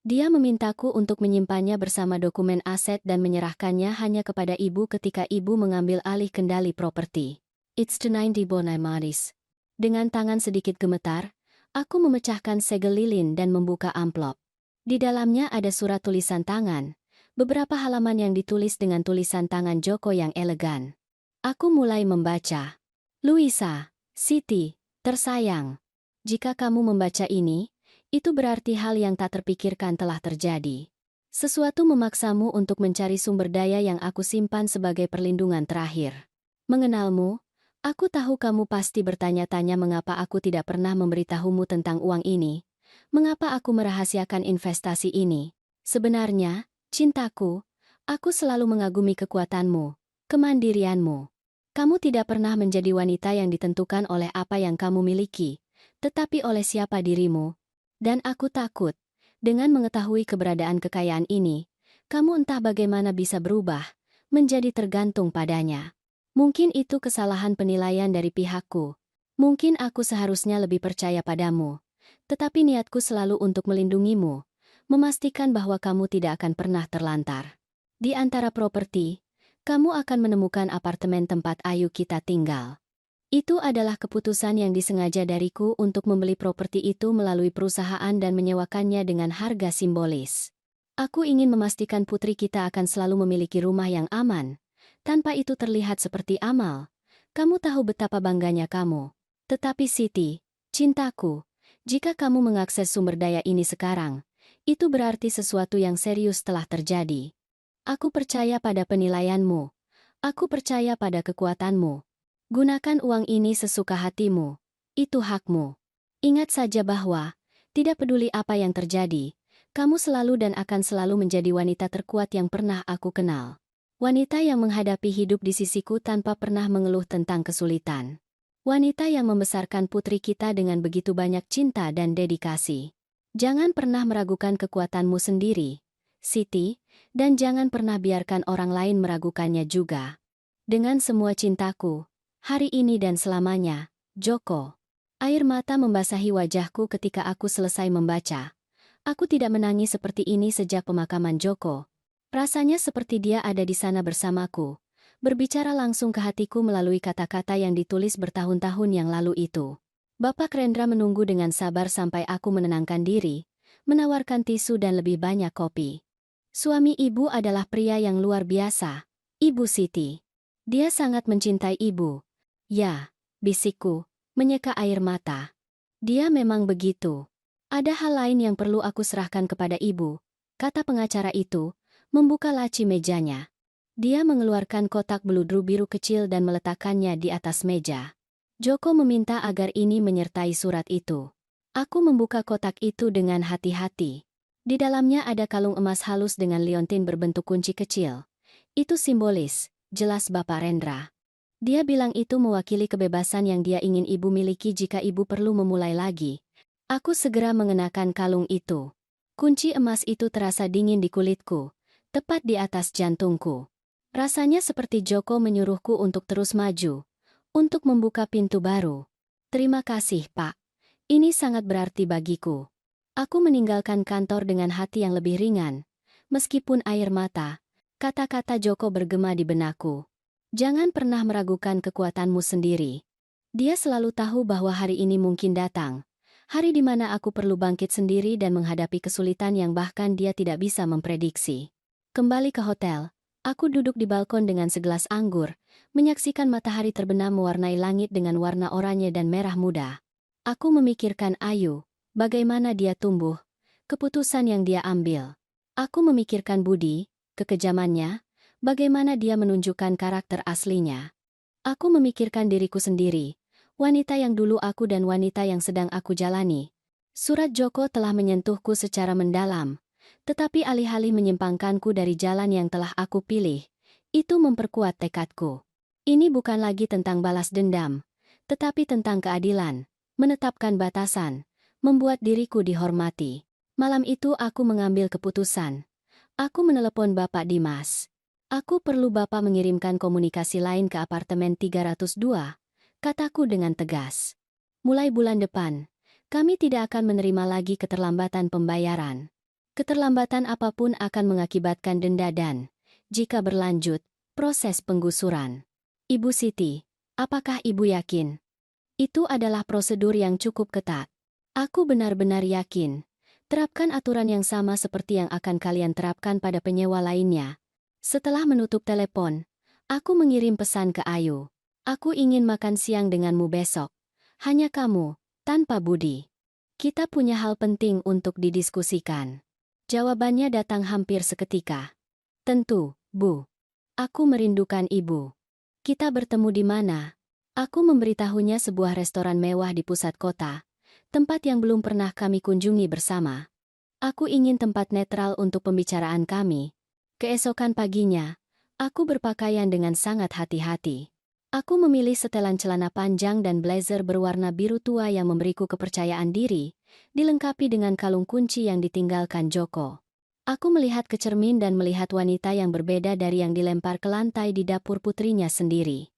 Dia memintaku untuk menyimpannya bersama dokumen aset dan menyerahkannya hanya kepada ibu ketika ibu mengambil alih kendali properti. It's the 90 bonai maris. Dengan tangan sedikit gemetar, aku memecahkan segel lilin dan membuka amplop. Di dalamnya ada surat tulisan tangan, beberapa halaman yang ditulis dengan tulisan tangan Joko yang elegan. Aku mulai membaca. Luisa, Siti, tersayang. Jika kamu membaca ini, itu berarti hal yang tak terpikirkan telah terjadi. Sesuatu memaksamu untuk mencari sumber daya yang aku simpan sebagai perlindungan terakhir. Mengenalmu, aku tahu kamu pasti bertanya-tanya mengapa aku tidak pernah memberitahumu tentang uang ini, mengapa aku merahasiakan investasi ini. Sebenarnya, cintaku, aku selalu mengagumi kekuatanmu, kemandirianmu. Kamu tidak pernah menjadi wanita yang ditentukan oleh apa yang kamu miliki, tetapi oleh siapa dirimu. Dan aku takut, dengan mengetahui keberadaan kekayaan ini, kamu entah bagaimana bisa berubah, menjadi tergantung padanya. Mungkin itu kesalahan penilaian dari pihakku. Mungkin aku seharusnya lebih percaya padamu. Tetapi niatku selalu untuk melindungimu, memastikan bahwa kamu tidak akan pernah terlantar. Di antara properti, kamu akan menemukan apartemen tempat Ayu kita tinggal. Itu adalah keputusan yang disengaja dariku untuk membeli properti itu melalui perusahaan dan menyewakannya dengan harga simbolis. Aku ingin memastikan putri kita akan selalu memiliki rumah yang aman. Tanpa itu terlihat seperti amal. Kamu tahu betapa bangganya kamu. Tetapi Siti, cintaku, jika kamu mengakses sumber daya ini sekarang, itu berarti sesuatu yang serius telah terjadi. Aku percaya pada penilaianmu. Aku percaya pada kekuatanmu. Gunakan uang ini sesuka hatimu. Itu hakmu. Ingat saja bahwa, tidak peduli apa yang terjadi, kamu selalu dan akan selalu menjadi wanita terkuat yang pernah aku kenal. Wanita yang menghadapi hidup di sisiku tanpa pernah mengeluh tentang kesulitan. Wanita yang membesarkan putri kita dengan begitu banyak cinta dan dedikasi. Jangan pernah meragukan kekuatanmu sendiri, Siti, dan jangan pernah biarkan orang lain meragukannya juga. Dengan semua cintaku, hari ini dan selamanya, Joko. Air mata membasahi wajahku ketika aku selesai membaca. Aku tidak menangis seperti ini sejak pemakaman Joko. Rasanya seperti dia ada di sana bersamaku, berbicara langsung ke hatiku melalui kata-kata yang ditulis bertahun-tahun yang lalu itu. Bapak Rendra menunggu dengan sabar sampai aku menenangkan diri, menawarkan tisu dan lebih banyak kopi. Suami ibu adalah pria yang luar biasa, Ibu Siti. Dia sangat mencintai ibu. Ya, bisikku, menyeka air mata. Dia memang begitu. Ada hal lain yang perlu aku serahkan kepada ibu, kata pengacara itu, membuka laci mejanya. Dia mengeluarkan kotak beludru biru kecil dan meletakkannya di atas meja. Joko meminta agar ini menyertai surat itu. Aku membuka kotak itu dengan hati-hati. Di dalamnya ada kalung emas halus dengan liontin berbentuk kunci kecil. Itu simbolis, jelas Bapak Rendra. Dia bilang itu mewakili kebebasan yang dia ingin ibu miliki jika ibu perlu memulai lagi. Aku segera mengenakan kalung itu. Kunci emas itu terasa dingin di kulitku, tepat di atas jantungku. Rasanya seperti Joko menyuruhku untuk terus maju, untuk membuka pintu baru. Terima kasih, Pak. Ini sangat berarti bagiku. Aku meninggalkan kantor dengan hati yang lebih ringan. Meskipun air mata, kata-kata Joko bergema di benakku. Jangan pernah meragukan kekuatanmu sendiri. Dia selalu tahu bahwa hari ini mungkin datang. Hari di mana aku perlu bangkit sendiri dan menghadapi kesulitan yang bahkan dia tidak bisa memprediksi. Kembali ke hotel, aku duduk di balkon dengan segelas anggur, menyaksikan matahari terbenam mewarnai langit dengan warna oranye dan merah muda. Aku memikirkan Ayu, bagaimana dia tumbuh, keputusan yang dia ambil. Aku memikirkan Budi, kekejamannya, bagaimana dia menunjukkan karakter aslinya. Aku memikirkan diriku sendiri, wanita yang dulu aku dan wanita yang sedang aku jalani. Surat Joko telah menyentuhku secara mendalam, tetapi alih-alih menyimpangkanku dari jalan yang telah aku pilih, itu memperkuat tekadku. Ini bukan lagi tentang balas dendam, tetapi tentang keadilan, menetapkan batasan, membuat diriku dihormati. Malam itu aku mengambil keputusan. Aku menelepon Bapak Dimas. Aku perlu Bapak mengirimkan komunikasi lain ke apartemen 302, kataku dengan tegas. Mulai bulan depan, kami tidak akan menerima lagi keterlambatan pembayaran. Keterlambatan apapun akan mengakibatkan denda dan, jika berlanjut, proses penggusuran. Ibu Siti, apakah Ibu yakin? Itu adalah prosedur yang cukup ketat. Aku benar-benar yakin. Terapkan aturan yang sama seperti yang akan kalian terapkan pada penyewa lainnya. Setelah menutup telepon, aku mengirim pesan ke Ayu. Aku ingin makan siang denganmu besok. Hanya kamu, tanpa Budi. Kita punya hal penting untuk didiskusikan. Jawabannya datang hampir seketika. Tentu, Bu. Aku merindukan Ibu. Kita bertemu di mana? Aku memberitahunya sebuah restoran mewah di pusat kota, tempat yang belum pernah kami kunjungi bersama. Aku ingin tempat netral untuk pembicaraan kami. Keesokan paginya, aku berpakaian dengan sangat hati-hati. Aku memilih setelan celana panjang dan blazer berwarna biru tua yang memberiku kepercayaan diri, dilengkapi dengan kalung kunci yang ditinggalkan Joko. Aku melihat ke cermin dan melihat wanita yang berbeda dari yang dilempar ke lantai di dapur putrinya sendiri.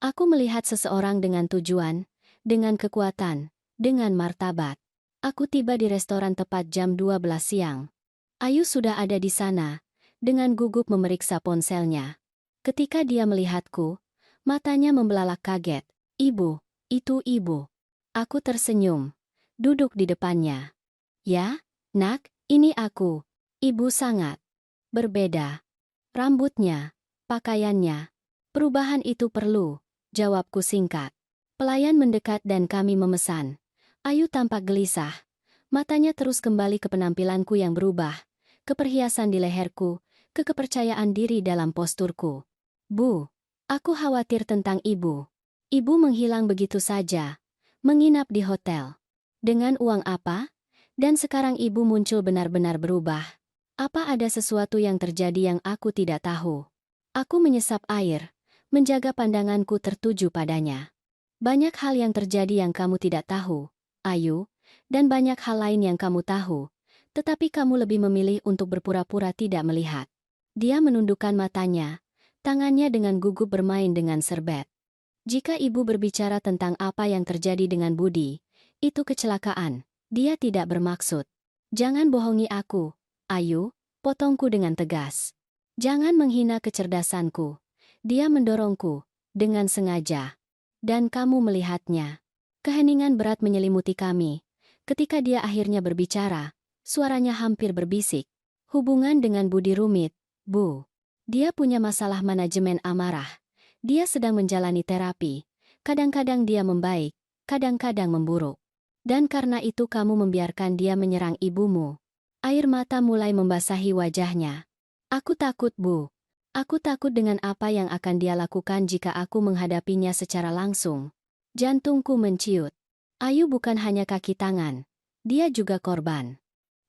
Aku melihat seseorang dengan tujuan, dengan kekuatan, dengan martabat. Aku tiba di restoran tepat jam 12 siang. Ayu sudah ada di sana, dengan gugup memeriksa ponselnya. Ketika dia melihatku, matanya membelalak kaget. "Ibu, itu ibu." Aku tersenyum, duduk di depannya. "Ya, nak, ini aku." Ibu sangat berbeda. Rambutnya, pakaiannya. "Perubahan itu perlu," jawabku singkat. Pelayan mendekat dan kami memesan. Ayu tampak gelisah. Matanya terus kembali ke penampilanku yang berubah, ke perhiasan di leherku, ke kepercayaan diri dalam posturku. "Bu, aku khawatir tentang ibu." Ibu menghilang begitu saja, menginap di hotel. Dengan uang apa? Dan sekarang ibu muncul benar-benar berubah. Apa ada sesuatu yang terjadi yang aku tidak tahu? Aku menyesap air, menjaga pandanganku tertuju padanya. "Banyak hal yang terjadi yang kamu tidak tahu, Ayu, dan banyak hal lain yang kamu tahu, tetapi kamu lebih memilih untuk berpura-pura tidak melihat." Dia menundukkan matanya, tangannya dengan gugup bermain dengan serbet. "Jika ibu berbicara tentang apa yang terjadi dengan Budi, itu kecelakaan. Dia tidak bermaksud." "Jangan bohongi aku, Ayu," potongku dengan tegas. "Jangan menghina kecerdasanku." Dia mendorongku, dengan sengaja. "Dan kamu melihatnya." Keheningan berat menyelimuti kami. Ketika dia akhirnya berbicara, suaranya hampir berbisik. "Hubungan dengan Budi rumit, Bu. Dia punya masalah manajemen amarah. Dia sedang menjalani terapi. Kadang-kadang dia membaik, kadang-kadang memburuk. Dan karena itu kamu membiarkan dia menyerang ibumu." Air mata mulai membasahi wajahnya. "Aku takut, Bu. Aku takut dengan apa yang akan dia lakukan jika aku menghadapinya secara langsung." Jantungku menciut. Ayu bukan hanya kaki tangan. Dia juga korban.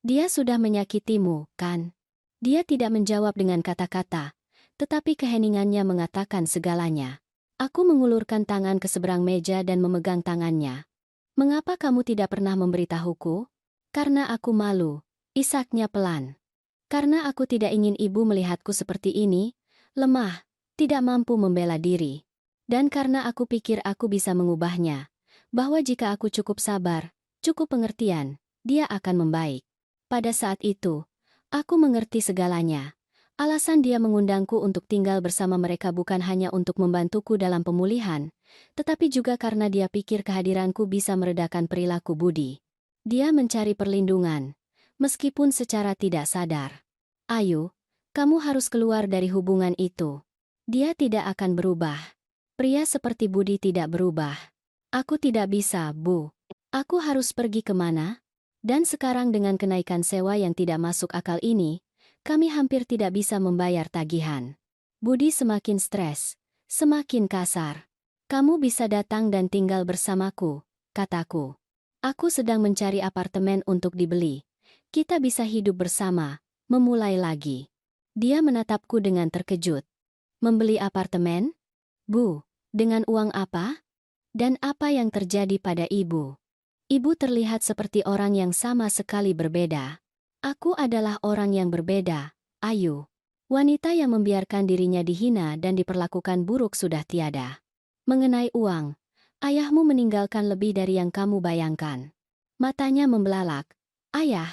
"Dia sudah menyakitimu, kan?" Dia tidak menjawab dengan kata-kata, tetapi keheningannya mengatakan segalanya. Aku mengulurkan tangan ke seberang meja dan memegang tangannya. "Mengapa kamu tidak pernah memberitahuku?" "Karena aku malu," isaknya pelan. "Karena aku tidak ingin ibu melihatku seperti ini, lemah, tidak mampu membela diri. Dan karena aku pikir aku bisa mengubahnya, bahwa jika aku cukup sabar, cukup pengertian, dia akan membaik." Pada saat itu, aku mengerti segalanya. Alasan dia mengundangku untuk tinggal bersama mereka bukan hanya untuk membantuku dalam pemulihan, tetapi juga karena dia pikir kehadiranku bisa meredakan perilaku Budi. Dia mencari perlindungan, meskipun secara tidak sadar. "Ayu, kamu harus keluar dari hubungan itu. Dia tidak akan berubah. Pria seperti Budi tidak berubah." "Aku tidak bisa, Bu. Aku harus pergi kemana? Dan sekarang dengan kenaikan sewa yang tidak masuk akal ini, kami hampir tidak bisa membayar tagihan." Budi semakin stres, semakin kasar. "Kamu bisa datang dan tinggal bersamaku," kataku. "Aku sedang mencari apartemen untuk dibeli. Kita bisa hidup bersama, memulai lagi." Dia menatapku dengan terkejut. "Membeli apartemen? Bu, dengan uang apa? Dan apa yang terjadi pada ibu?" Ibu terlihat seperti orang yang sama sekali berbeda. "Aku adalah orang yang berbeda, Ayu. Wanita yang membiarkan dirinya dihina dan diperlakukan buruk sudah tiada. Mengenai uang, ayahmu meninggalkan lebih dari yang kamu bayangkan." Matanya membelalak. "Ayah?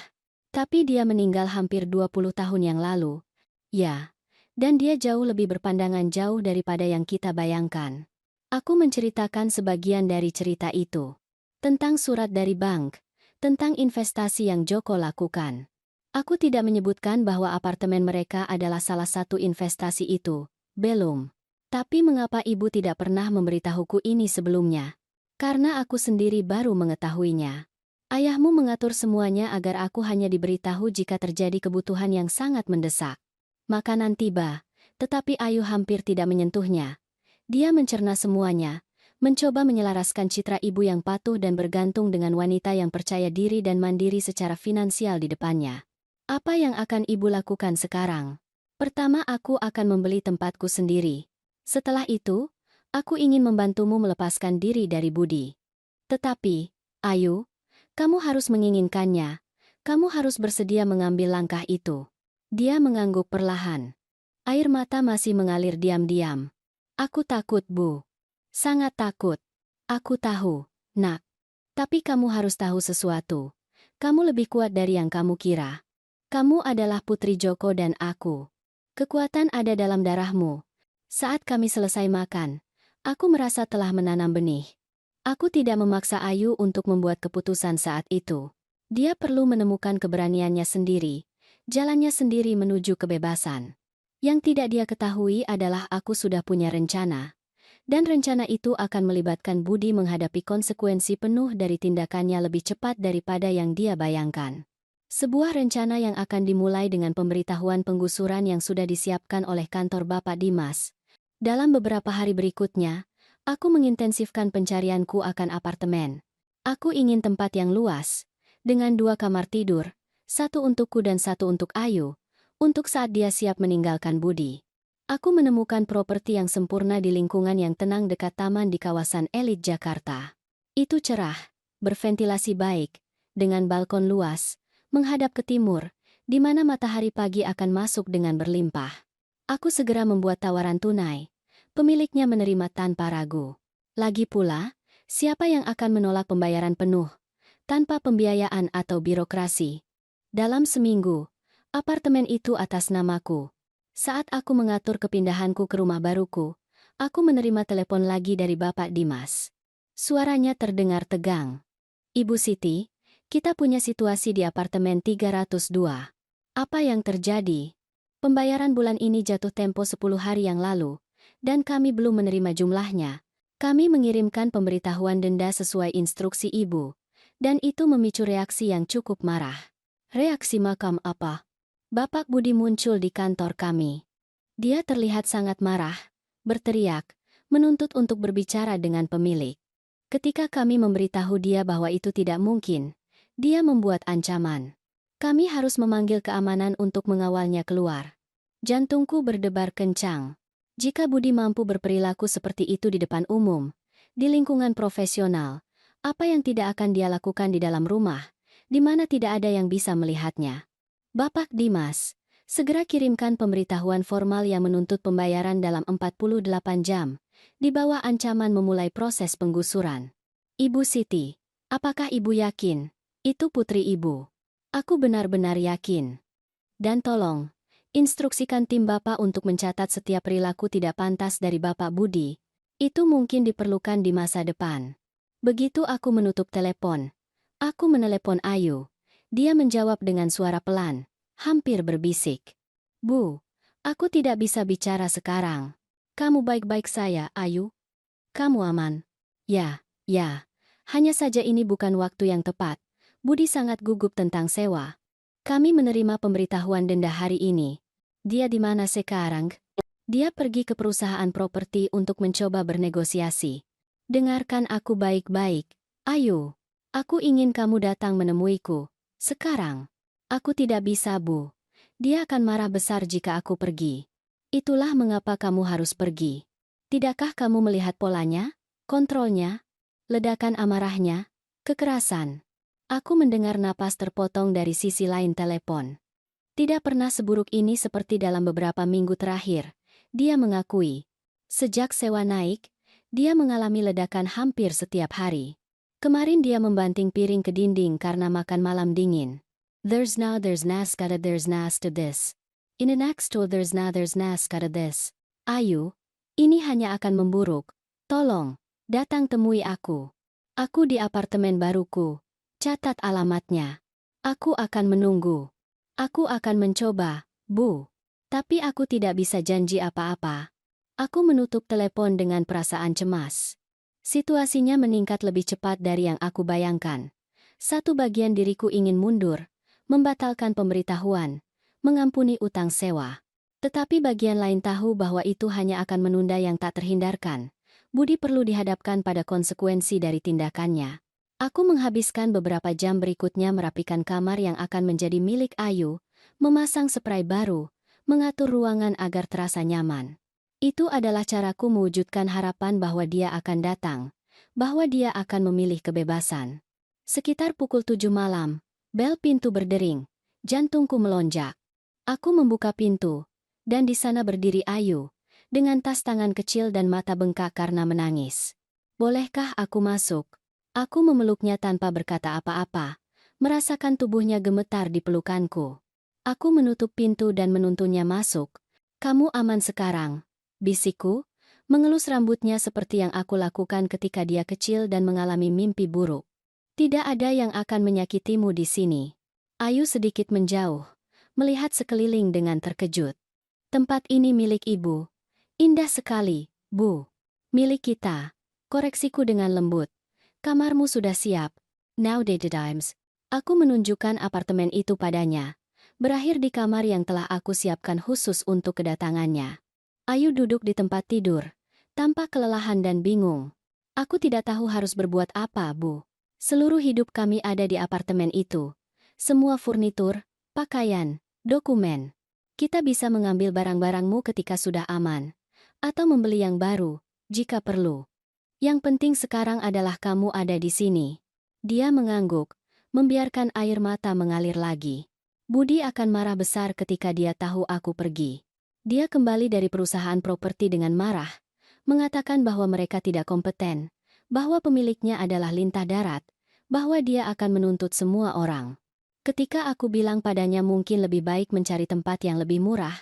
Tapi dia meninggal hampir 20 tahun yang lalu." "Ya, dan dia jauh lebih berpandangan jauh daripada yang kita bayangkan." Aku menceritakan sebagian dari cerita itu. Tentang surat dari bank, tentang investasi yang Joko lakukan. Aku tidak menyebutkan bahwa apartemen mereka adalah salah satu investasi itu, belum. "Tapi mengapa ibu tidak pernah memberitahuku ini sebelumnya?" "Karena aku sendiri baru mengetahuinya. Ayahmu mengatur semuanya agar aku hanya diberitahu jika terjadi kebutuhan yang sangat mendesak." Makanan tiba, tetapi Ayu hampir tidak menyentuhnya. Dia mencerna semuanya, mencoba menyelaraskan citra ibu yang patuh dan bergantung dengan wanita yang percaya diri dan mandiri secara finansial di depannya. Apa yang akan ibu lakukan sekarang? Pertama aku akan membeli tempatku sendiri. Setelah itu, aku ingin membantumu melepaskan diri dari Budi. Tetapi, Ayu, kamu harus menginginkannya. Kamu harus bersedia mengambil langkah itu. Dia mengangguk perlahan. Air mata masih mengalir diam-diam. Aku takut, Bu. Sangat takut. Aku tahu, Nak. Tapi kamu harus tahu sesuatu. Kamu lebih kuat dari yang kamu kira. Kamu adalah putri Joko dan aku. Kekuatan ada dalam darahmu. Saat kami selesai makan, aku merasa telah menanam benih. Aku tidak memaksa Ayu untuk membuat keputusan saat itu. Dia perlu menemukan keberaniannya sendiri, jalannya sendiri menuju kebebasan. Yang tidak dia ketahui adalah aku sudah punya rencana. Dan rencana itu akan melibatkan Budi menghadapi konsekuensi penuh dari tindakannya lebih cepat daripada yang dia bayangkan. Sebuah rencana yang akan dimulai dengan pemberitahuan penggusuran yang sudah disiapkan oleh kantor Bapak Dimas. Dalam beberapa hari berikutnya, aku mengintensifkan pencarianku akan apartemen. Aku ingin tempat yang luas, dengan 2 kamar tidur, 1 untukku dan 1 untuk Ayu, untuk saat dia siap meninggalkan Budi. Aku menemukan properti yang sempurna di lingkungan yang tenang dekat taman di kawasan elit Jakarta. Itu cerah, berventilasi baik, dengan balkon luas, menghadap ke timur, di mana matahari pagi akan masuk dengan berlimpah. Aku segera membuat tawaran tunai. Pemiliknya menerima tanpa ragu. Lagi pula, siapa yang akan menolak pembayaran penuh, tanpa pembiayaan atau birokrasi? Dalam seminggu, apartemen itu atas namaku. Saat aku mengatur kepindahanku ke rumah baruku, aku menerima telepon lagi dari Bapak Dimas. Suaranya terdengar tegang. Ibu Siti, kita punya situasi di apartemen 302. Apa yang terjadi? Pembayaran bulan ini jatuh tempo 10 hari yang lalu, dan kami belum menerima jumlahnya. Kami mengirimkan pemberitahuan denda sesuai instruksi ibu, dan itu memicu reaksi yang cukup marah. Reaksi macam apa? Bapak Budi muncul di kantor kami. Dia terlihat sangat marah, berteriak, menuntut untuk berbicara dengan pemilik. Ketika kami memberitahu dia bahwa itu tidak mungkin, dia membuat ancaman. Kami harus memanggil keamanan untuk mengawalnya keluar. Jantungku berdebar kencang. Jika Budi mampu berperilaku seperti itu di depan umum, di lingkungan profesional, apa yang tidak akan dia lakukan di dalam rumah, di mana tidak ada yang bisa melihatnya? Bapak Dimas, segera kirimkan pemberitahuan formal yang menuntut pembayaran dalam 48 jam, di bawah ancaman memulai proses penggusuran. Ibu Siti, apakah ibu yakin? Itu putri ibu. Aku benar-benar yakin. Dan tolong, instruksikan tim Bapak untuk mencatat setiap perilaku tidak pantas dari Bapak Budi. Itu mungkin diperlukan di masa depan. Begitu aku menutup telepon, aku menelepon Ayu. Dia menjawab dengan suara pelan, hampir berbisik. Bu, aku tidak bisa bicara sekarang. Kamu baik-baik saya, Ayu? Kamu aman? Ya, ya. Hanya saja ini bukan waktu yang tepat. Budi sangat gugup tentang sewa. Kami menerima pemberitahuan denda hari ini. Dia di mana sekarang? Dia pergi ke perusahaan properti untuk mencoba bernegosiasi. Dengarkan aku baik-baik. Ayo. Aku ingin kamu datang menemuiku. Sekarang. Aku tidak bisa, Bu. Dia akan marah besar jika aku pergi. Itulah mengapa kamu harus pergi. Tidakkah kamu melihat polanya? Kontrolnya? Ledakan amarahnya? Kekerasan? Aku mendengar napas terpotong dari sisi lain telepon. Tidak pernah seburuk ini seperti dalam beberapa minggu terakhir, dia mengakui. Sejak sewa naik, dia mengalami ledakan hampir setiap hari. Kemarin dia membanting piring ke dinding karena makan malam dingin. There's nas kata there's nas to this. In the next to there's nas kata this. Ayu, ini hanya akan memburuk. Tolong, datang temui aku. Aku di apartemen baruku. Catat alamatnya. Aku akan menunggu. Aku akan mencoba, Bu. Tapi aku tidak bisa janji apa-apa. Aku menutup telepon dengan perasaan cemas. Situasinya meningkat lebih cepat dari yang aku bayangkan. Satu bagian diriku ingin mundur, membatalkan pemberitahuan, mengampuni utang sewa. Tetapi bagian lain tahu bahwa itu hanya akan menunda yang tak terhindarkan. Budi perlu dihadapkan pada konsekuensi dari tindakannya. Aku menghabiskan beberapa jam berikutnya merapikan kamar yang akan menjadi milik Ayu, memasang spray baru, mengatur ruangan agar terasa nyaman. Itu adalah caraku mewujudkan harapan bahwa dia akan datang, bahwa dia akan memilih kebebasan. Sekitar pukul 7 malam, bel pintu berdering, jantungku melonjak. Aku membuka pintu, dan di sana berdiri Ayu, dengan tas tangan kecil dan mata bengkak karena menangis. "Bolehkah aku masuk?" Aku memeluknya tanpa berkata apa-apa, merasakan tubuhnya gemetar di pelukanku. Aku menutup pintu dan menuntunnya masuk. "Kamu aman sekarang," bisikku, mengelus rambutnya seperti yang aku lakukan ketika dia kecil dan mengalami mimpi buruk. "Tidak ada yang akan menyakitimu di sini." Ayu sedikit menjauh, melihat sekeliling dengan terkejut. "Tempat ini milik ibu." "Indah sekali, Bu." "Milik kita," koreksiku dengan lembut. "Kamarmu sudah siap. Now the times." Aku menunjukkan apartemen itu padanya, berakhir di kamar yang telah aku siapkan khusus untuk kedatangannya. Ayu duduk di tempat tidur, tampak kelelahan dan bingung. "Aku tidak tahu harus berbuat apa, Bu. Seluruh hidup kami ada di apartemen itu. Semua furnitur, pakaian, dokumen. Kita bisa mengambil barang-barangmu ketika sudah aman, atau membeli yang baru, jika perlu. Yang penting sekarang adalah kamu ada di sini." Dia mengangguk, membiarkan air mata mengalir lagi. Budi akan marah besar ketika dia tahu aku pergi. Dia kembali dari perusahaan properti dengan marah, mengatakan bahwa mereka tidak kompeten, bahwa pemiliknya adalah lintah darat, bahwa dia akan menuntut semua orang. Ketika aku bilang padanya mungkin lebih baik mencari tempat yang lebih murah,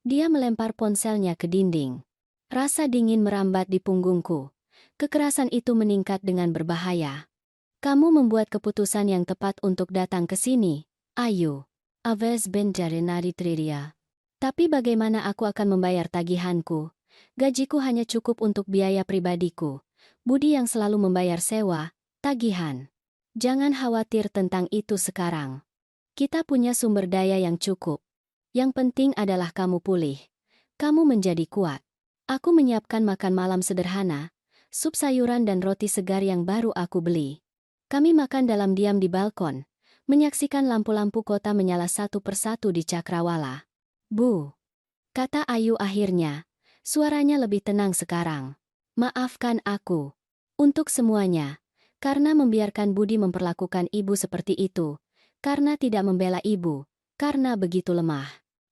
dia melempar ponselnya ke dinding. Rasa dingin merambat di punggungku. Kekerasan itu meningkat dengan berbahaya. "Kamu membuat keputusan yang tepat untuk datang ke sini, Ayu. Aves benjarinari triria. Tapi bagaimana aku akan membayar tagihanku? Gajiku hanya cukup untuk biaya pribadiku. Budi yang selalu membayar sewa, tagihan. Jangan khawatir tentang itu sekarang. Kita punya sumber daya yang cukup. Yang penting adalah kamu pulih. Kamu menjadi kuat." Aku menyiapkan makan malam sederhana, sup sayuran dan roti segar yang baru aku beli. Kami makan dalam diam di balkon, menyaksikan lampu-lampu kota menyala satu persatu di Cakrawala. "Bu," kata Ayu akhirnya, suaranya lebih tenang sekarang. "Maafkan aku. Untuk semuanya. Karena membiarkan Budi memperlakukan ibu seperti itu. Karena tidak membela ibu. Karena begitu lemah."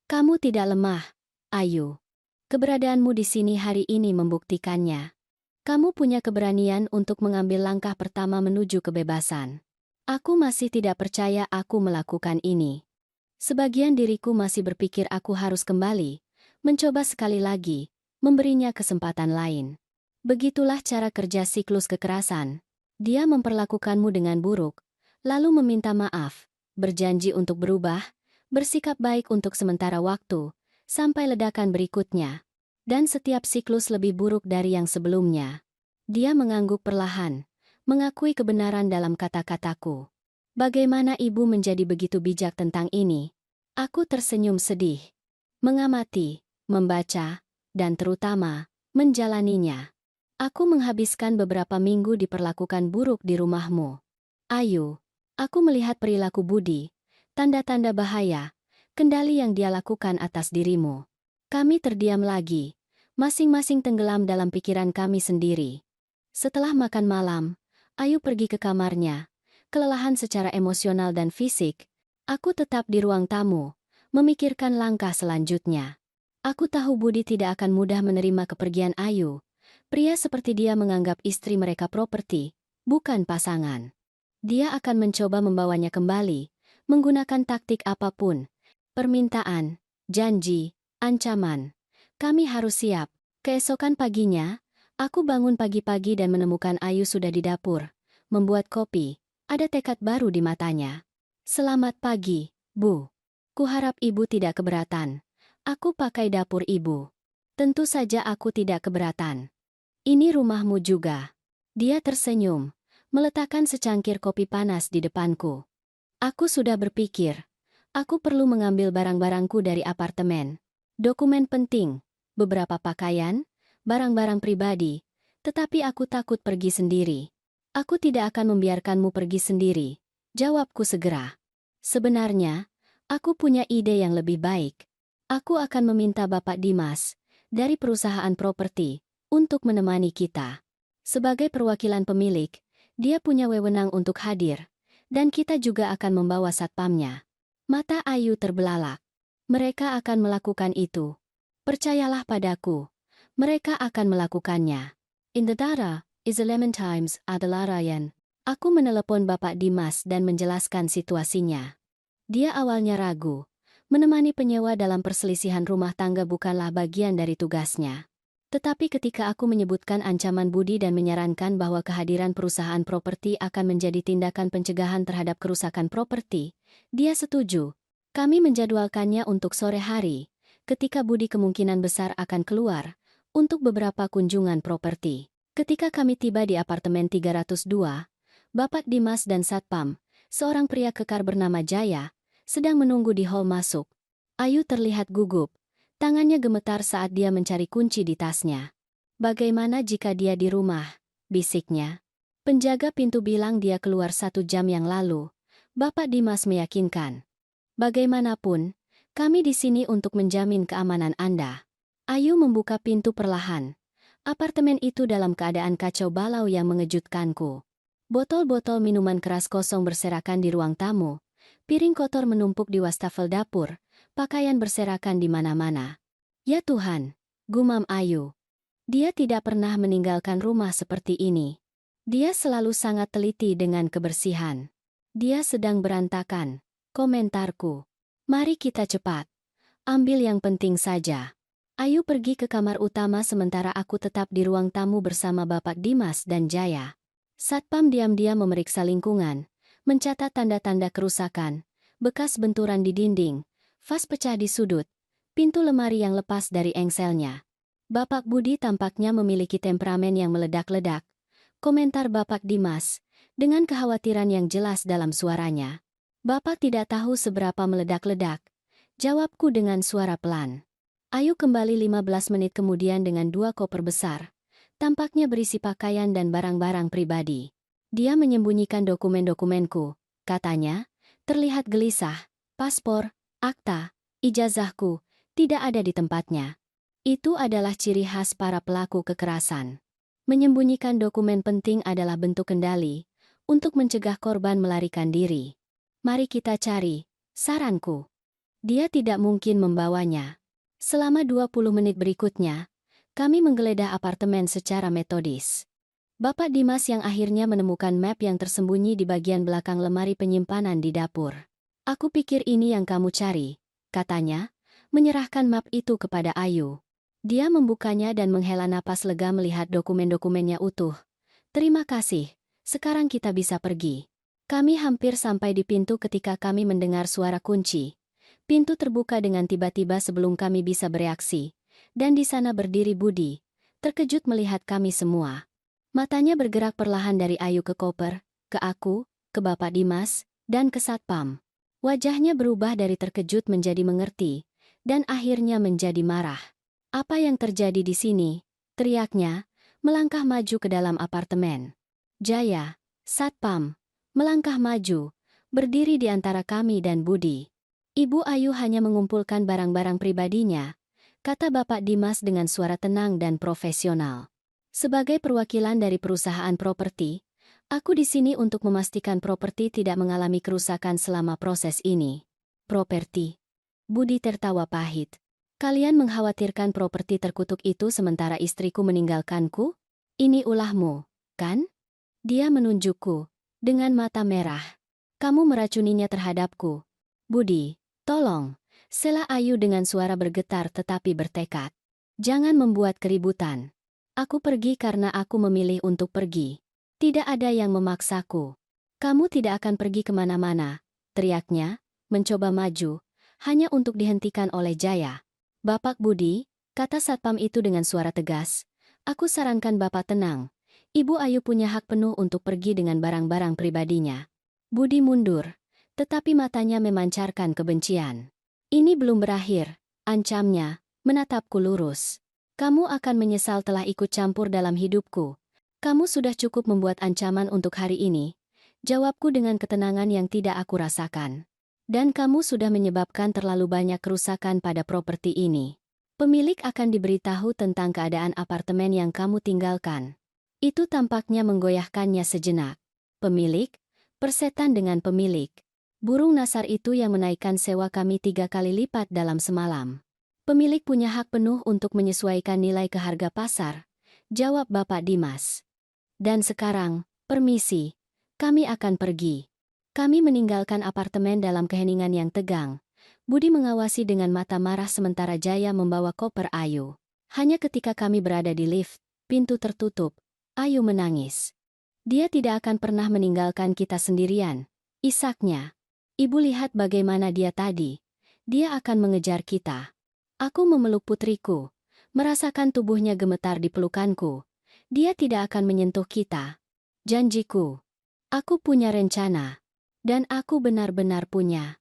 "Kamu tidak lemah, Ayu. Keberadaanmu di sini hari ini membuktikannya. Kamu punya keberanian untuk mengambil langkah pertama menuju kebebasan. Aku masih tidak percaya aku melakukan ini. Sebagian diriku masih berpikir aku harus kembali, mencoba sekali lagi, memberinya kesempatan lain. Begitulah cara kerja siklus kekerasan. Dia memperlakukanmu dengan buruk, lalu meminta maaf, berjanji untuk berubah, bersikap baik untuk sementara waktu, sampai ledakan berikutnya. Dan setiap siklus lebih buruk dari yang sebelumnya. Dia mengangguk perlahan, mengakui kebenaran dalam kata-kataku. "Bagaimana ibu menjadi begitu bijak tentang ini?" Aku tersenyum sedih. Mengamati, membaca, dan terutama, menjalaninya. "Aku menghabiskan beberapa minggu diperlakukan buruk di rumahmu, Ayu. Aku melihat perilaku Budi, tanda-tanda bahaya, kendali yang dia lakukan atas dirimu. Kami terdiam lagi, masing-masing tenggelam dalam pikiran kami sendiri. Setelah makan malam, Ayu pergi ke kamarnya, kelelahan secara emosional dan fisik. Aku tetap di ruang tamu, memikirkan langkah selanjutnya. Aku tahu Budi tidak akan mudah menerima kepergian Ayu. Pria seperti dia menganggap istri mereka properti, bukan pasangan. Dia akan mencoba membawanya kembali, menggunakan taktik apapun. Permintaan, janji, ancaman. Kami harus siap. Keesokan paginya, aku bangun pagi-pagi dan menemukan Ayu sudah di dapur, membuat kopi. Ada tekad baru di matanya. "Selamat pagi, Bu. Kuharap ibu tidak keberatan. Aku pakai dapur ibu." "Tentu saja aku tidak keberatan. Ini rumahmu juga." Dia tersenyum, meletakkan secangkir kopi panas di depanku. Aku sudah berpikir. Aku perlu mengambil barang-barangku dari apartemen. Dokumen penting, beberapa pakaian, barang-barang pribadi, tetapi aku takut pergi sendiri. "Aku tidak akan membiarkanmu pergi sendiri," jawabku segera. Sebenarnya, Aku punya ide yang lebih baik. Aku akan meminta Bapak Dimas dari perusahaan properti untuk menemani kita. Sebagai perwakilan pemilik, dia punya wewenang untuk hadir, dan kita juga akan membawa satpamnya. Mata Ayu terbelalak. Mereka akan melakukan itu. Percayalah padaku. Mereka akan melakukannya. In the data, is a lemon times adalah Ryan. Aku menelepon Bapak Dimas dan menjelaskan situasinya. Dia awalnya ragu. Menemani penyewa dalam perselisihan rumah tangga bukanlah bagian dari tugasnya. Tetapi ketika aku menyebutkan ancaman Budi dan menyarankan bahwa kehadiran perusahaan properti akan menjadi tindakan pencegahan terhadap kerusakan properti, dia setuju. Kami menjadwalkannya untuk sore hari, ketika Budi kemungkinan besar akan keluar, untuk beberapa kunjungan properti. Ketika kami tiba di apartemen 302, Bapak Dimas dan Satpam, seorang pria kekar bernama Jaya, sedang menunggu di hall masuk. Ayu terlihat gugup. Tangannya gemetar saat dia mencari kunci di tasnya. Bagaimana jika dia di rumah? Bisiknya. Penjaga pintu bilang dia keluar 1 jam yang lalu. Bapak Dimas meyakinkan. Bagaimanapun, kami di sini untuk menjamin keamanan Anda. Ayu membuka pintu perlahan. Apartemen itu dalam keadaan kacau balau yang mengejutkanku. Botol-botol minuman keras kosong berserakan di ruang tamu. Piring kotor menumpuk di wastafel dapur, pakaian berserakan di mana-mana. Ya Tuhan, gumam Ayu. Dia tidak pernah meninggalkan rumah seperti ini. Dia selalu sangat teliti dengan kebersihan. Dia sedang berantakan, komentarku. Mari kita cepat. Ambil yang penting saja. Ayu pergi ke kamar utama sementara aku tetap di ruang tamu bersama Bapak Dimas dan Jaya. Satpam diam-diam memeriksa lingkungan, mencatat tanda-tanda kerusakan, bekas benturan di dinding, vas pecah di sudut, pintu lemari yang lepas dari engselnya. Bapak Budi tampaknya memiliki temperamen yang meledak-ledak. Komentar Bapak Dimas, dengan kekhawatiran yang jelas dalam suaranya. Bapak tidak tahu seberapa meledak-ledak. Jawabku dengan suara pelan. Ayu kembali 15 menit kemudian dengan 2 koper besar. Tampaknya berisi pakaian dan barang-barang pribadi. Dia menyembunyikan dokumen-dokumenku, katanya, terlihat gelisah. Paspor, akta, ijazahku, tidak ada di tempatnya. Itu adalah ciri khas para pelaku kekerasan. Menyembunyikan dokumen penting adalah bentuk kendali, untuk mencegah korban melarikan diri. Mari kita cari, saranku. Dia tidak mungkin membawanya. Selama 20 menit berikutnya, kami menggeledah apartemen secara metodis. Bapak Dimas yang akhirnya menemukan map yang tersembunyi di bagian belakang lemari penyimpanan di dapur. Aku pikir ini yang kamu cari, katanya, menyerahkan map itu kepada Ayu. Dia membukanya dan menghela napas lega melihat dokumen-dokumennya utuh. Terima kasih, sekarang kita bisa pergi. Kami hampir sampai di pintu ketika kami mendengar suara kunci. Pintu terbuka dengan tiba-tiba sebelum kami bisa bereaksi. Dan di sana berdiri Budi, terkejut melihat kami semua. Matanya bergerak perlahan dari Ayu ke koper, ke aku, ke Bapak Dimas, dan ke Satpam. Wajahnya berubah dari terkejut menjadi mengerti, dan akhirnya menjadi marah. Apa yang terjadi di sini? Teriaknya, melangkah maju ke dalam apartemen. Jaya, Satpam, melangkah maju, berdiri di antara kami dan Budi. Ibu Ayu hanya mengumpulkan barang-barang pribadinya, kata Bapak Dimas dengan suara tenang dan profesional. Sebagai perwakilan dari perusahaan properti, aku di sini untuk memastikan properti tidak mengalami kerusakan selama proses ini. Properti. Budi tertawa pahit. Kalian mengkhawatirkan properti terkutuk itu sementara istriku meninggalkanku? Ini ulahmu, kan? Dia menunjukku, dengan mata merah. Kamu meracuninya terhadapku. Budi, tolong. Sela Ayu dengan suara bergetar tetapi bertekad. Jangan membuat keributan. Aku pergi karena aku memilih untuk pergi. Tidak ada yang memaksaku. Kamu tidak akan pergi kemana-mana, teriaknya, mencoba maju, hanya untuk dihentikan oleh Jaya. Bapak Budi, kata Satpam itu dengan suara tegas, aku sarankan Bapak tenang. Ibu Ayu punya hak penuh untuk pergi dengan barang-barang pribadinya. Budi mundur, tetapi matanya memancarkan kebencian. Ini belum berakhir, ancamnya, menatapku lurus. Kamu akan menyesal telah ikut campur dalam hidupku. Kamu sudah cukup membuat ancaman untuk hari ini. Jawabku dengan ketenangan yang tidak aku rasakan. Dan kamu sudah menyebabkan terlalu banyak kerusakan pada properti ini. Pemilik akan diberitahu tentang keadaan apartemen yang kamu tinggalkan. Itu tampaknya menggoyahkannya sejenak. Pemilik, persetan dengan pemilik. Burung nasar itu yang menaikkan sewa kami 3 kali lipat dalam semalam. Pemilik punya hak penuh untuk menyesuaikan nilai ke harga pasar, jawab Bapak Dimas. Dan sekarang, permisi, kami akan pergi. Kami meninggalkan apartemen dalam keheningan yang tegang. Budi mengawasi dengan mata marah sementara Jaya membawa koper Ayu. Hanya ketika kami berada di lift, pintu tertutup, Ayu menangis. Dia tidak akan pernah meninggalkan kita sendirian, isaknya. Ibu lihat bagaimana dia tadi. Dia akan mengejar kita. Aku memeluk putriku, merasakan tubuhnya gemetar di pelukanku. Dia tidak akan menyentuh kita. Janjiku. Aku punya rencana. Dan aku benar-benar punya.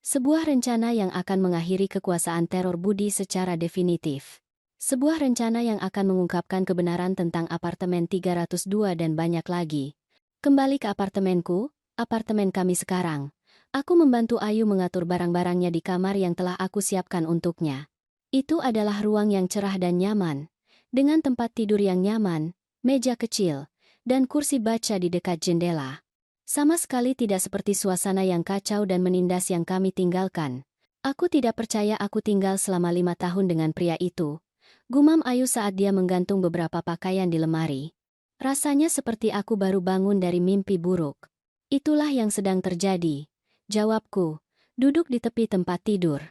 Sebuah rencana yang akan mengakhiri kekuasaan teror Budi secara definitif. Sebuah rencana yang akan mengungkapkan kebenaran tentang apartemen 302 dan banyak lagi. Kembali ke apartemenku, apartemen kami sekarang. Aku membantu Ayu mengatur barang-barangnya di kamar yang telah aku siapkan untuknya. Itu adalah ruang yang cerah dan nyaman, dengan tempat tidur yang nyaman, meja kecil, dan kursi baca di dekat jendela. Sama sekali tidak seperti suasana yang kacau dan menindas yang kami tinggalkan. Aku tidak percaya aku tinggal selama 5 tahun dengan pria itu. Gumam Ayu saat dia menggantung beberapa pakaian di lemari. Rasanya seperti aku baru bangun dari mimpi buruk. Itulah yang sedang terjadi, jawabku, duduk di tepi tempat tidur.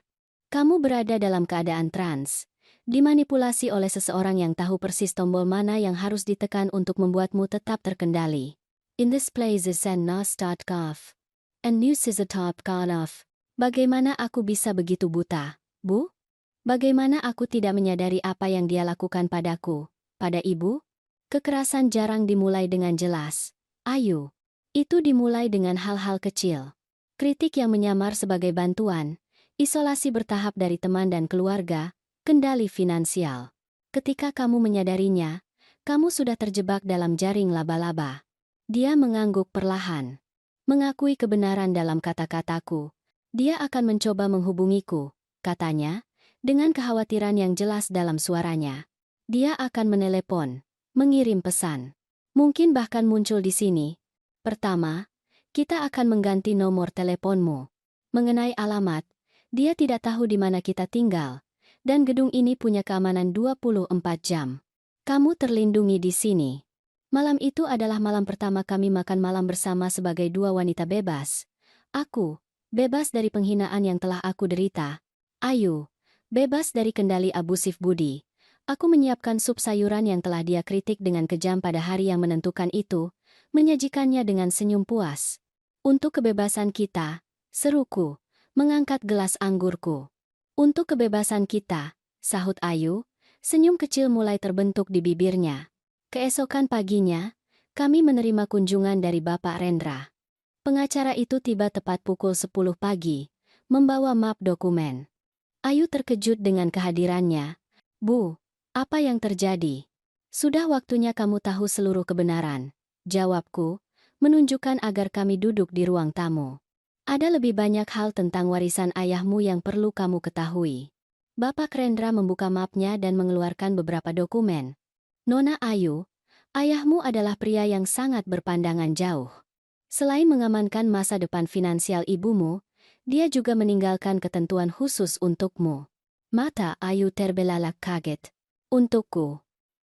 Kamu berada dalam keadaan trans, dimanipulasi oleh seseorang yang tahu persis tombol mana yang harus ditekan untuk membuatmu tetap terkendali. In this place is an start off. And news is a top off. Bagaimana aku bisa begitu buta, Bu? Bagaimana aku tidak menyadari apa yang dia lakukan padaku, pada ibu? Kekerasan jarang dimulai dengan jelas. Ayu. Itu dimulai dengan hal-hal kecil. Kritik yang menyamar sebagai bantuan, isolasi bertahap dari teman dan keluarga, kendali finansial. Ketika kamu menyadarinya, kamu sudah terjebak dalam jaring laba-laba. Dia mengangguk perlahan. Mengakui kebenaran dalam kata-kataku. Dia akan mencoba menghubungiku, katanya, dengan kekhawatiran yang jelas dalam suaranya. Dia akan menelepon, mengirim pesan. Mungkin bahkan muncul di sini. Pertama, kita akan mengganti nomor teleponmu. Mengenai alamat, dia tidak tahu di mana kita tinggal, dan gedung ini punya keamanan 24 jam. Kamu terlindungi di sini. Malam itu adalah malam pertama kami makan malam bersama sebagai dua wanita bebas. Aku, bebas dari penghinaan yang telah aku derita. Ayu, bebas dari kendali abusif Budi. Aku menyiapkan sup sayuran yang telah dia kritik dengan kejam pada hari yang menentukan itu, menyajikannya dengan senyum puas. Untuk kebebasan kita, seruku, mengangkat gelas anggurku. Untuk kebebasan kita, sahut Ayu, senyum kecil mulai terbentuk di bibirnya. Keesokan paginya, kami menerima kunjungan dari Bapak Rendra. Pengacara itu tiba tepat pukul 10 pagi, membawa map dokumen. Ayu terkejut dengan kehadirannya. Bu, apa yang terjadi? Sudah waktunya kamu tahu seluruh kebenaran, jawabku, menunjukkan agar kami duduk di ruang tamu. Ada lebih banyak hal tentang warisan ayahmu yang perlu kamu ketahui. Bapak Rendra membuka mapnya dan mengeluarkan beberapa dokumen. Nona Ayu, ayahmu adalah pria yang sangat berpandangan jauh. Selain mengamankan masa depan finansial ibumu, dia juga meninggalkan ketentuan khusus untukmu. Mata Ayu terbelalak kaget. Untukku.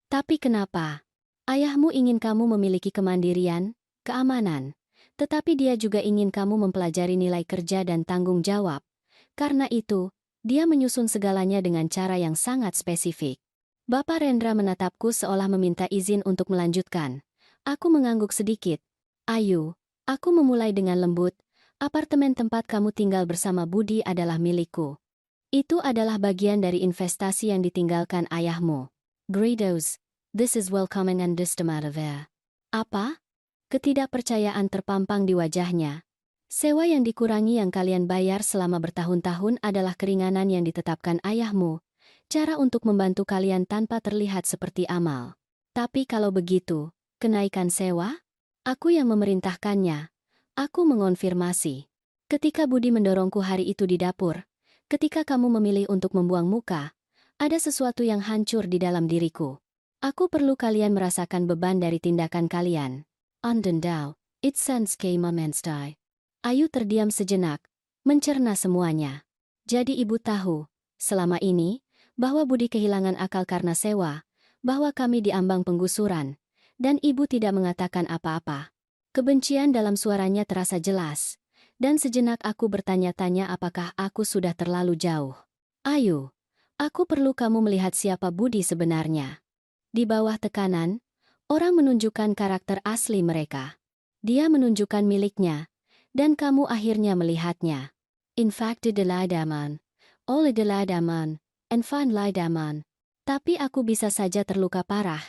Tapi kenapa? Ayahmu ingin kamu memiliki kemandirian, keamanan, tetapi dia juga ingin kamu mempelajari nilai kerja dan tanggung jawab. Karena itu, dia menyusun segalanya dengan cara yang sangat spesifik. Bapak Rendra menatapku seolah meminta izin untuk melanjutkan. Aku mengangguk sedikit. Ayu, aku memulai dengan lembut. Apartemen tempat kamu tinggal bersama Budi adalah milikku. Itu adalah bagian dari investasi yang ditinggalkan ayahmu. Greedos, this is welcoming and distamataver. Apa? Ketidakpercayaan terpampang di wajahnya. Sewa yang dikurangi yang kalian bayar selama bertahun-tahun adalah keringanan yang ditetapkan ayahmu. Cara untuk membantu kalian tanpa terlihat seperti amal. Tapi kalau begitu, kenaikan sewa? Aku yang memerintahkannya. Aku mengonfirmasi. Ketika Budi mendorongku hari itu di dapur, ketika kamu memilih untuk membuang muka, ada sesuatu yang hancur di dalam diriku. Aku perlu kalian merasakan beban dari tindakan kalian. Andendau, it sense came a man's die. Ayu terdiam sejenak, mencerna semuanya. Jadi ibu tahu, selama ini, bahwa Budi kehilangan akal karena sewa, bahwa kami diambang penggusuran, dan ibu tidak mengatakan apa-apa. Kebencian dalam suaranya terasa jelas, dan sejenak aku bertanya-tanya apakah aku sudah terlalu jauh. Ayu, aku perlu kamu melihat siapa Budi sebenarnya. Di bawah tekanan, orang menunjukkan karakter asli mereka. Dia menunjukkan miliknya, dan kamu akhirnya melihatnya. In fact, Lidaman, all Lidaman, and find Lidaman. Tapi aku bisa saja terluka parah.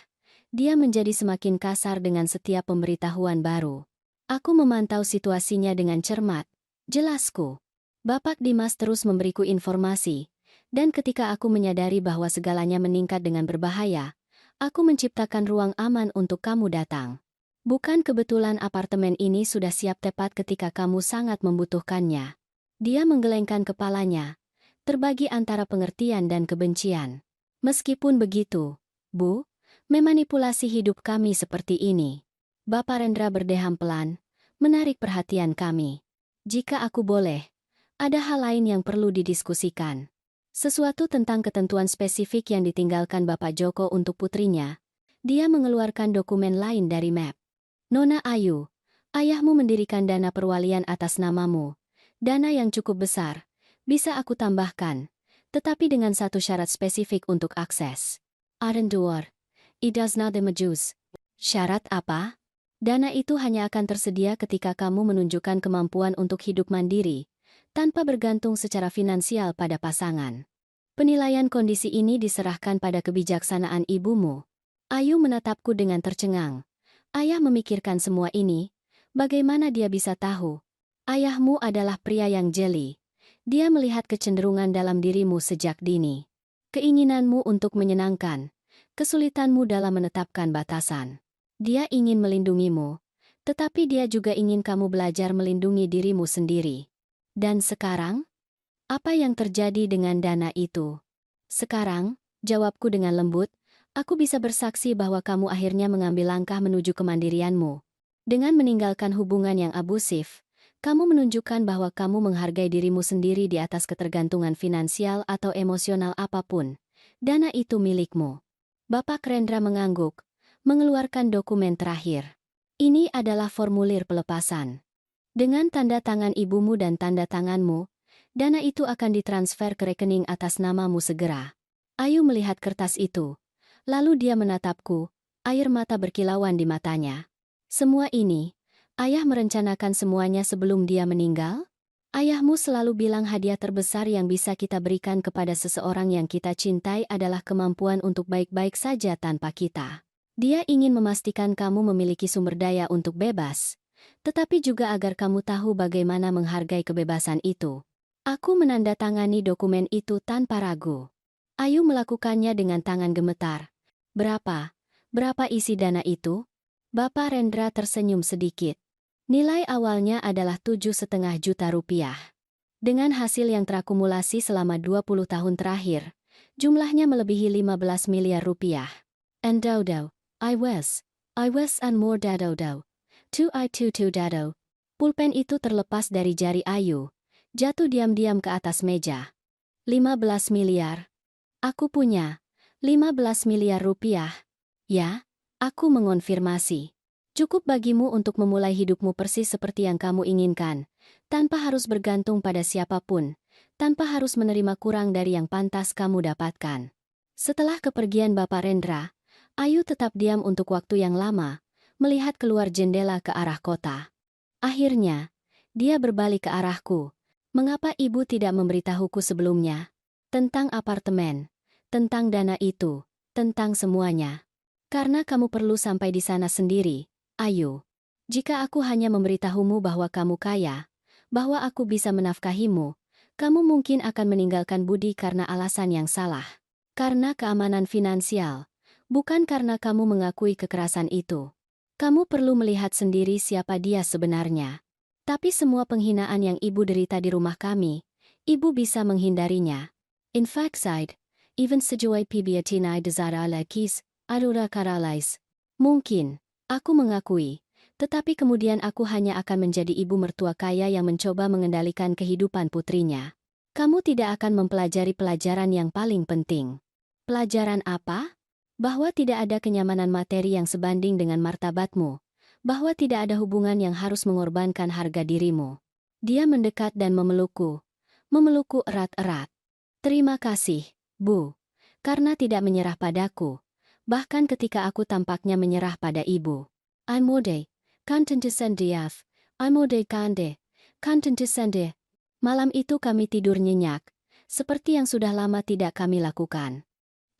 Dia menjadi semakin kasar dengan setiap pemberitahuan baru. Aku memantau situasinya dengan cermat. Jelasku. Bapak Dimas terus memberiku informasi, dan ketika aku menyadari bahwa segalanya meningkat dengan berbahaya, aku menciptakan ruang aman untuk kamu datang. Bukan kebetulan apartemen ini sudah siap tepat ketika kamu sangat membutuhkannya. Dia menggelengkan kepalanya, terbagi antara pengertian dan kebencian. Meskipun begitu, Bu, memanipulasi hidup kami seperti ini. Bapak Rendra berdeham pelan, menarik perhatian kami. Jika aku boleh, ada hal lain yang perlu didiskusikan. Sesuatu tentang ketentuan spesifik yang ditinggalkan Bapak Joko untuk putrinya. Dia mengeluarkan dokumen lain dari map. Nona Ayu, ayahmu mendirikan dana perwalian atas namamu. Dana yang cukup besar, bisa aku tambahkan, tetapi dengan satu syarat spesifik untuk akses. Arenduar, it does not majus. Syarat apa? Dana itu hanya akan tersedia ketika kamu menunjukkan kemampuan untuk hidup mandiri, tanpa bergantung secara finansial pada pasangan. Penilaian kondisi ini diserahkan pada kebijaksanaan ibumu. Ayu menatapku dengan tercengang. Ayah memikirkan semua ini, bagaimana dia bisa tahu? Ayahmu adalah pria yang jeli. Dia melihat kecenderungan dalam dirimu sejak dini. Keinginanmu untuk menyenangkan, kesulitanmu dalam menetapkan batasan. Dia ingin melindungimu, tetapi dia juga ingin kamu belajar melindungi dirimu sendiri. Dan sekarang? Apa yang terjadi dengan dana itu? Sekarang, jawabku dengan lembut, aku bisa bersaksi bahwa kamu akhirnya mengambil langkah menuju kemandirianmu. Dengan meninggalkan hubungan yang abusif, kamu menunjukkan bahwa kamu menghargai dirimu sendiri di atas ketergantungan finansial atau emosional apapun. Dana itu milikmu. Bapak Rendra mengangguk, mengeluarkan dokumen terakhir. Ini adalah formulir pelepasan. Dengan tanda tangan ibumu dan tanda tanganmu, dana itu akan ditransfer ke rekening atas namamu segera. Ayu melihat kertas itu. Lalu dia menatapku, air mata berkilauan di matanya. Semua ini, ayah merencanakan semuanya sebelum dia meninggal? Ayahmu selalu bilang hadiah terbesar yang bisa kita berikan kepada seseorang yang kita cintai adalah kemampuan untuk baik-baik saja tanpa kita. Dia ingin memastikan kamu memiliki sumber daya untuk bebas, tetapi juga agar kamu tahu bagaimana menghargai kebebasan itu. Aku menandatangani dokumen itu tanpa ragu. Ayu melakukannya dengan tangan gemetar. Berapa? Berapa isi dana itu? Bapak Rendra tersenyum sedikit. Nilai awalnya adalah 7,5 juta rupiah. Dengan hasil yang terakumulasi selama 20 tahun terakhir, jumlahnya melebihi 15 miliar rupiah. And dodo, I was and more dodo. Two dado. Pulpen itu terlepas dari jari Ayu, jatuh diam-diam ke atas meja. 15 miliar. Aku punya 15 miliar rupiah. Ya, aku mengonfirmasi. Cukup bagimu untuk memulai hidupmu persis seperti yang kamu inginkan, tanpa harus bergantung pada siapapun, tanpa harus menerima kurang dari yang pantas kamu dapatkan. Setelah kepergian Bapak Rendra, Ayu tetap diam untuk waktu yang lama, melihat keluar jendela ke arah kota. Akhirnya, dia berbalik ke arahku. Mengapa ibu tidak memberitahuku sebelumnya? Tentang apartemen. Tentang dana itu, tentang semuanya. Karena kamu perlu sampai di sana sendiri, Ayu. Jika aku hanya memberitahumu bahwa kamu kaya, bahwa aku bisa menafkahimu, kamu mungkin akan meninggalkan Budi karena alasan yang salah. Karena keamanan finansial, bukan karena kamu mengakui kekerasan itu. Kamu perlu melihat sendiri siapa dia sebenarnya. Tapi semua penghinaan yang ibu derita di rumah kami, ibu bisa menghindarinya. In fact, even sejauh PBATNI desara lakis, alura karalais. Mungkin, aku mengakui, tetapi kemudian aku hanya akan menjadi ibu mertua kaya yang mencoba mengendalikan kehidupan putrinya. Kamu tidak akan mempelajari pelajaran yang paling penting. Pelajaran apa? Bahwa tidak ada kenyamanan materi yang sebanding dengan martabatmu. Bahwa tidak ada hubungan yang harus mengorbankan harga dirimu. Dia mendekat dan memelukku. Memelukku erat-erat. Terima kasih, Bu. Karena tidak menyerah padaku. Bahkan ketika aku tampaknya menyerah pada ibu. Amode, kanten sendiaf. Amode kanten sende. Malam itu kami tidur nyenyak, seperti yang sudah lama tidak kami lakukan.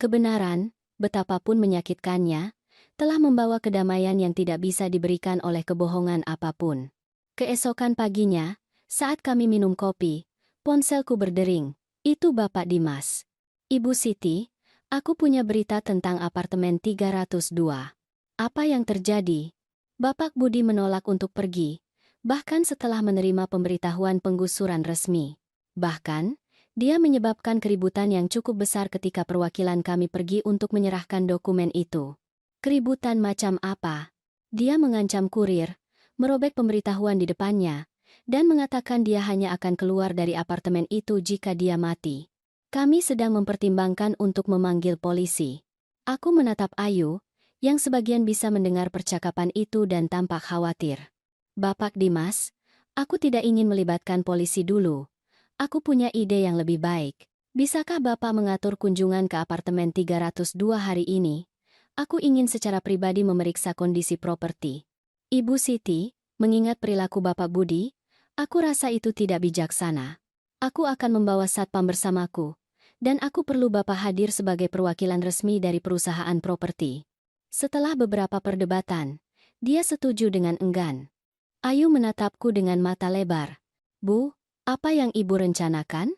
Kebenaran, betapapun menyakitkannya, telah membawa kedamaian yang tidak bisa diberikan oleh kebohongan apapun. Keesokan paginya, saat kami minum kopi, ponselku berdering, itu Bapak Dimas. Ibu Siti, aku punya berita tentang apartemen 302. Apa yang terjadi? Bapak Budi menolak untuk pergi, bahkan setelah menerima pemberitahuan penggusuran resmi. Bahkan, dia menyebabkan keributan yang cukup besar ketika perwakilan kami pergi untuk menyerahkan dokumen itu. Keributan macam apa? Dia mengancam kurir, merobek pemberitahuan di depannya, dan mengatakan dia hanya akan keluar dari apartemen itu jika dia mati. Kami sedang mempertimbangkan untuk memanggil polisi. Aku menatap Ayu, yang sebagian bisa mendengar percakapan itu dan tampak khawatir. Bapak Dimas, aku tidak ingin melibatkan polisi dulu. Aku punya ide yang lebih baik. Bisakah Bapak mengatur kunjungan ke apartemen 302 hari ini? Aku ingin secara pribadi memeriksa kondisi properti. Ibu Siti, mengingat perilaku Bapak Budi, aku rasa itu tidak bijaksana. Aku akan membawa satpam bersamaku, dan aku perlu Bapak hadir sebagai perwakilan resmi dari perusahaan properti. Setelah beberapa perdebatan, dia setuju dengan enggan. Ayu menatapku dengan mata lebar. Bu, apa yang Ibu rencanakan?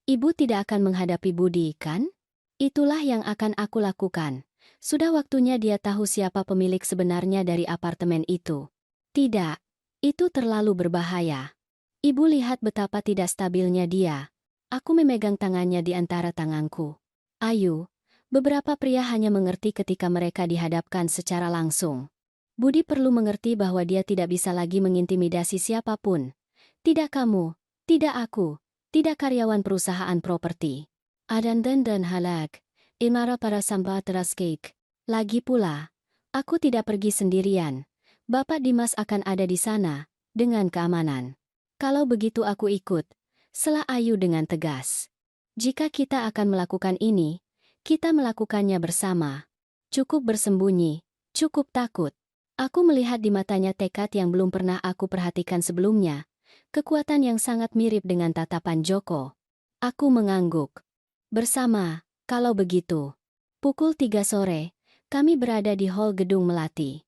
Ibu tidak akan menghadapi Budi, kan? Itulah yang akan aku lakukan. Sudah waktunya dia tahu siapa pemilik sebenarnya dari apartemen itu. Tidak, itu terlalu berbahaya. Ibu lihat betapa tidak stabilnya dia. Aku memegang tangannya di antara tanganku. Ayu, beberapa pria hanya mengerti ketika mereka dihadapkan secara langsung. Budi perlu mengerti bahwa dia tidak bisa lagi mengintimidasi siapapun. Tidak kamu, tidak aku, tidak karyawan perusahaan properti. Adan dan halak, imara para samba teraskik. Lagi pula, aku tidak pergi sendirian. Bapak Dimas akan ada di sana, dengan keamanan. Kalau begitu aku ikut, sela Ayu dengan tegas. Jika kita akan melakukan ini, kita melakukannya bersama. Cukup bersembunyi, cukup takut. Aku melihat di matanya tekad yang belum pernah aku perhatikan sebelumnya, kekuatan yang sangat mirip dengan tatapan Joko. Aku mengangguk. Bersama, kalau begitu. Pukul 3 sore, kami berada di hall gedung Melati.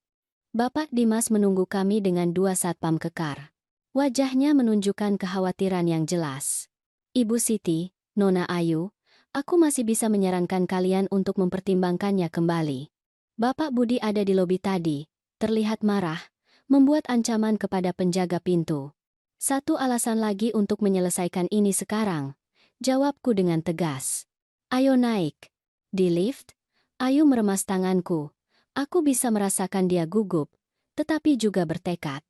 Bapak Dimas menunggu kami dengan 2 satpam kekar. Wajahnya menunjukkan kekhawatiran yang jelas. Ibu Siti, Nona Ayu, aku masih bisa menyarankan kalian untuk mempertimbangkannya kembali. Bapak Budi ada di lobi tadi, terlihat marah, membuat ancaman kepada penjaga pintu. Satu alasan lagi untuk menyelesaikan ini sekarang, jawabku dengan tegas. Ayo naik. Di lift, Ayu meremas tanganku. Aku bisa merasakan dia gugup, tetapi juga bertekad.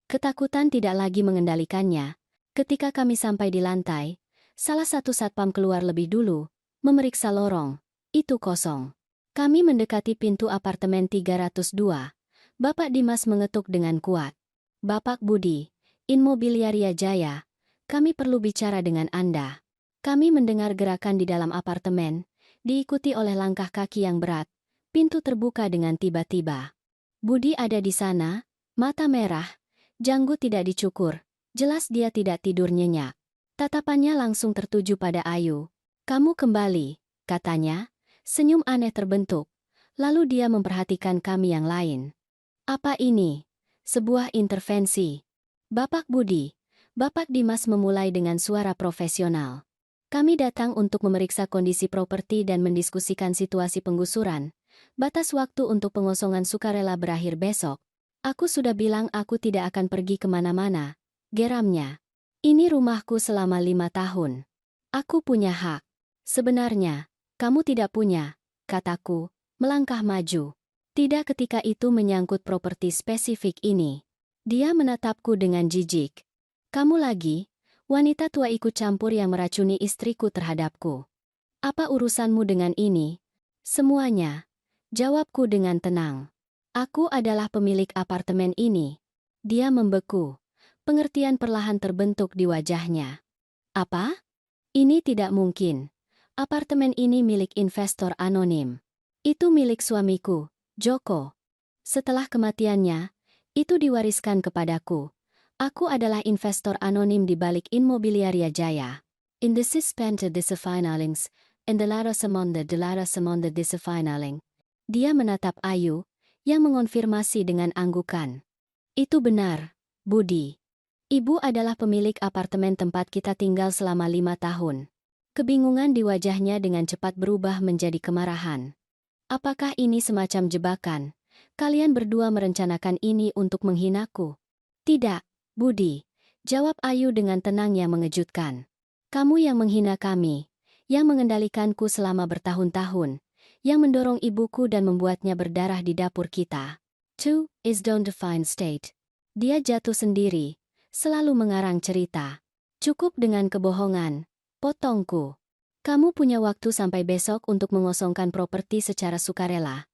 Ketakutan tidak lagi mengendalikannya. Ketika kami sampai di lantai, salah satu satpam keluar lebih dulu, memeriksa lorong. Itu kosong. Kami mendekati pintu apartemen 302. Bapak Dimas mengetuk dengan kuat. Bapak Budi, Inmobiliaria Jaya, kami perlu bicara dengan Anda. Kami mendengar gerakan di dalam apartemen, diikuti oleh langkah kaki yang berat. Pintu terbuka dengan tiba-tiba. Budi ada di sana, mata merah. Janggut tidak dicukur, jelas dia tidak tidur nyenyak. Tatapannya langsung tertuju pada Ayu. Kamu kembali, katanya, senyum aneh terbentuk. Lalu dia memperhatikan kami yang lain. Apa ini? Sebuah intervensi. Bapak Budi, Bapak Dimas memulai dengan suara profesional. Kami datang untuk memeriksa kondisi properti dan mendiskusikan situasi penggusuran. Batas waktu untuk pengosongan sukarela berakhir besok. Aku sudah bilang aku tidak akan pergi kemana-mana. geramnya. Ini rumahku selama 5 tahun. Aku punya hak. Sebenarnya, kamu tidak punya, kataku, melangkah maju. Tidak ketika itu menyangkut properti spesifik ini. Dia menatapku dengan jijik. Kamu lagi, wanita tua ikut campur yang meracuni istriku terhadapku. Apa urusanmu dengan ini? Semuanya. Jawabku dengan tenang. Aku adalah pemilik apartemen ini. Dia membeku. Pengertian perlahan terbentuk di wajahnya. Apa? Ini tidak mungkin. Apartemen ini milik investor anonim. Itu milik suamiku, Joko. Setelah kematiannya, itu diwariskan kepadaku. Aku adalah investor anonim di balik Immobiliaria Jaya. In the suspended disavowalings, in the lara semonde disavowing. Dia menatap Ayu, yang mengonfirmasi dengan anggukan. Itu benar, Budi. Ibu adalah pemilik apartemen tempat kita tinggal selama 5 tahun. Kebingungan di wajahnya dengan cepat berubah menjadi kemarahan. Apakah ini semacam jebakan? Kalian berdua merencanakan ini untuk menghinaku? Tidak, Budi. Jawab Ayu dengan tenang yang mengejutkan. Kamu yang menghina kami, yang mengendalikanku selama bertahun-tahun, yang mendorong ibuku dan membuatnya berdarah di dapur kita. Two is don't define state. Dia jatuh sendiri. Selalu mengarang cerita. Cukup dengan kebohongan, potongku. Kamu punya waktu sampai besok untuk mengosongkan properti secara sukarela.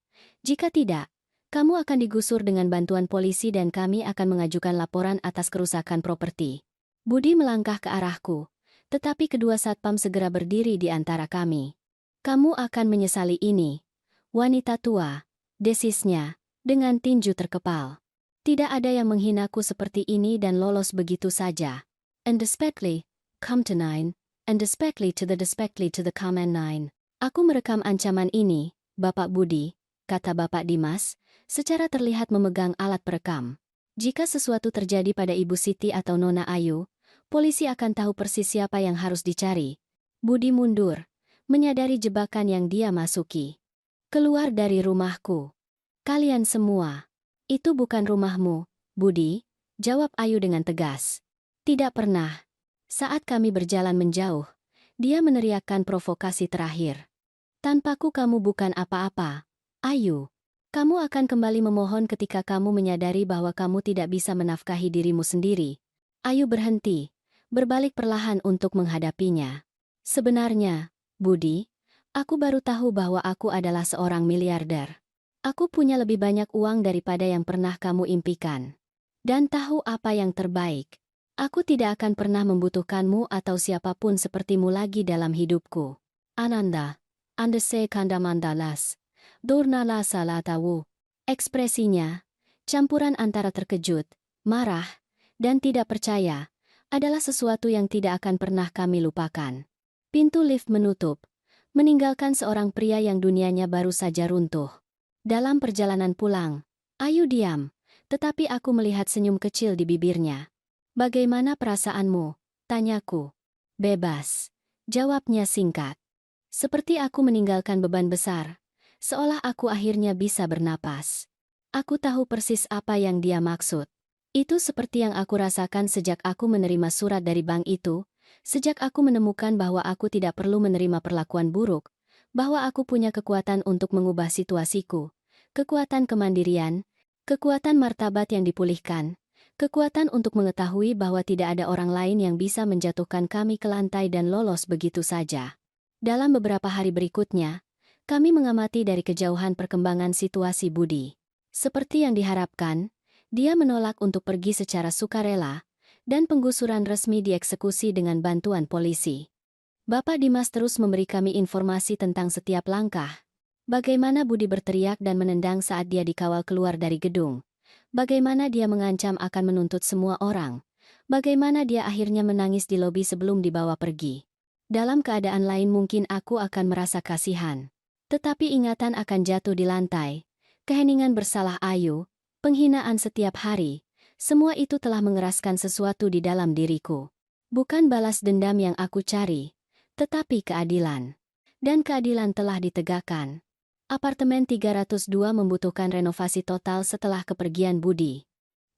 Jika tidak, kamu akan digusur dengan bantuan polisi dan kami akan mengajukan laporan atas kerusakan properti. Budi melangkah ke arahku, tetapi kedua satpam segera berdiri di antara kami. Kamu akan menyesali ini. Wanita tua, desisnya, dengan tinju terkepal. Tidak ada yang menghinaku seperti ini dan lolos begitu saja. And despectfully, come to 9, and despectfully to the command 9. Aku merekam ancaman ini, Bapak Budi, kata Bapak Dimas, secara terlihat memegang alat perekam. Jika sesuatu terjadi pada Ibu Siti atau Nona Ayu, polisi akan tahu persis siapa yang harus dicari. Budi mundur, menyadari jebakan yang dia masuki. Keluar dari rumahku. Kalian semua. Itu bukan rumahmu, Budi, jawab Ayu dengan tegas. Tidak pernah. Saat kami berjalan menjauh, dia meneriakkan provokasi terakhir. Tanpaku kamu bukan apa-apa, Ayu. Kamu akan kembali memohon ketika kamu menyadari bahwa kamu tidak bisa menafkahi dirimu sendiri. Ayu berhenti, berbalik perlahan untuk menghadapinya. Sebenarnya, Budi, aku baru tahu bahwa aku adalah seorang miliarder. Aku punya lebih banyak uang daripada yang pernah kamu impikan. Dan tahu apa yang terbaik. Aku tidak akan pernah membutuhkanmu atau siapapun sepertimu lagi dalam hidupku. Ananda. Andese kandamandalas. Durnala salatawu. Ekspresinya, campuran antara terkejut, marah, dan tidak percaya, adalah sesuatu yang tidak akan pernah kami lupakan. Pintu lift menutup, meninggalkan seorang pria yang dunianya baru saja runtuh. Dalam perjalanan pulang, Ayu diam, tetapi aku melihat senyum kecil di bibirnya. Bagaimana perasaanmu? Tanyaku. Bebas. Jawabnya singkat. Seperti aku meninggalkan beban besar, seolah aku akhirnya bisa bernapas. Aku tahu persis apa yang dia maksud. Itu seperti yang aku rasakan sejak aku menerima surat dari bank itu, sejak aku menemukan bahwa aku tidak perlu menerima perlakuan buruk, bahwa aku punya kekuatan untuk mengubah situasiku, kekuatan kemandirian, kekuatan martabat yang dipulihkan, kekuatan untuk mengetahui bahwa tidak ada orang lain yang bisa menjatuhkan kami ke lantai dan lolos begitu saja. Dalam beberapa hari berikutnya, kami mengamati dari kejauhan perkembangan situasi Budi. Seperti yang diharapkan, dia menolak untuk pergi secara sukarela, dan penggusuran resmi dieksekusi dengan bantuan polisi. Bapak Dimas terus memberi kami informasi tentang setiap langkah. Bagaimana Budi berteriak dan menendang saat dia dikawal keluar dari gedung. Bagaimana dia mengancam akan menuntut semua orang. Bagaimana dia akhirnya menangis di lobi sebelum dibawa pergi. Dalam keadaan lain mungkin aku akan merasa kasihan. Tetapi ingatan akan jatuh di lantai. Keheningan bersalah Ayu, penghinaan setiap hari. Semua itu telah mengeraskan sesuatu di dalam diriku. Bukan balas dendam yang aku cari, tetapi keadilan. Dan keadilan telah ditegakkan. Apartemen 302 membutuhkan renovasi total setelah kepergian Budi.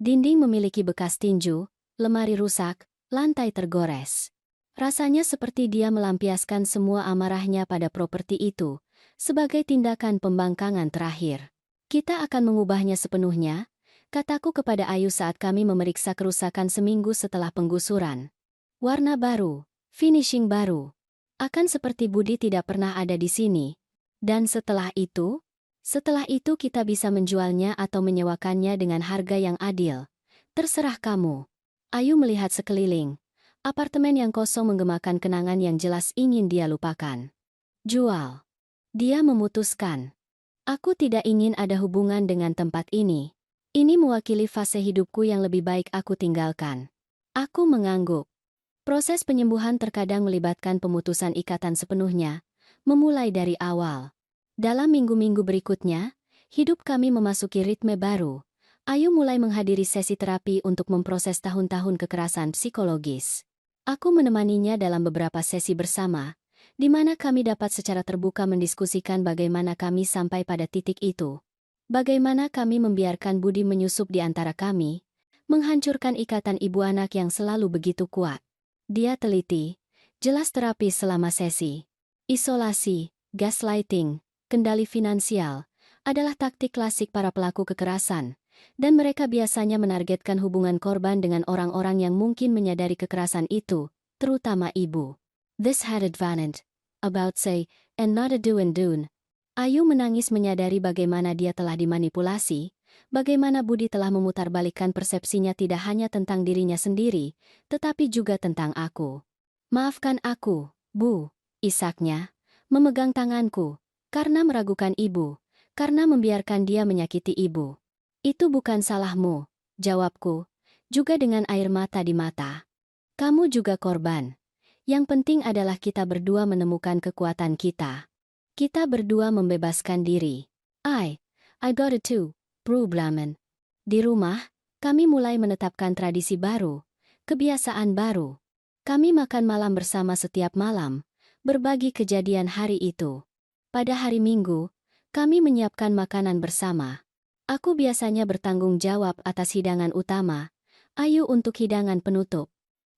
Dinding memiliki bekas tinju, lemari rusak, lantai tergores. Rasanya seperti dia melampiaskan semua amarahnya pada properti itu, sebagai tindakan pembangkangan terakhir. Kita akan mengubahnya sepenuhnya, kataku kepada Ayu saat kami memeriksa kerusakan seminggu setelah penggusuran. Warna baru, finishing baru. Akan seperti Budi tidak pernah ada di sini. Dan setelah itu kita bisa menjualnya atau menyewakannya dengan harga yang adil. Terserah kamu. Ayu melihat sekeliling. Apartemen yang kosong menggemakan kenangan yang jelas ingin dia lupakan. Jual. Dia memutuskan. Aku tidak ingin ada hubungan dengan tempat ini. Ini mewakili fase hidupku yang lebih baik aku tinggalkan. Aku mengangguk. Proses penyembuhan terkadang melibatkan pemutusan ikatan sepenuhnya, memulai dari awal. Dalam minggu-minggu berikutnya, hidup kami memasuki ritme baru. Ayu mulai menghadiri sesi terapi untuk memproses tahun-tahun kekerasan psikologis. Aku menemaninya dalam beberapa sesi bersama, di mana kami dapat secara terbuka mendiskusikan bagaimana kami sampai pada titik itu. Bagaimana kami membiarkan Budi menyusup di antara kami, menghancurkan ikatan ibu anak yang selalu begitu kuat. Dia teliti, jelas terapi selama sesi. Isolasi, gaslighting, kendali finansial, adalah taktik klasik para pelaku kekerasan, dan mereka biasanya menargetkan hubungan korban dengan orang-orang yang mungkin menyadari kekerasan itu, terutama ibu. This had advantage, about say, and not a do and done. Ayu menangis menyadari bagaimana dia telah dimanipulasi, bagaimana Budi telah memutarbalikkan persepsinya tidak hanya tentang dirinya sendiri, tetapi juga tentang aku. Maafkan aku, Bu, isaknya, memegang tanganku, karena meragukan ibu, karena membiarkan dia menyakiti ibu. Itu bukan salahmu, jawabku, juga dengan air mata di mata. Kamu juga korban. Yang penting adalah kita berdua menemukan kekuatan kita. Kita berdua membebaskan diri. I got it too. Problemen. Di rumah, kami mulai menetapkan tradisi baru, kebiasaan baru. Kami makan malam bersama setiap malam, berbagi kejadian hari itu. Pada hari Minggu, kami menyiapkan makanan bersama. Aku biasanya bertanggung jawab atas hidangan utama, Ayu untuk hidangan penutup.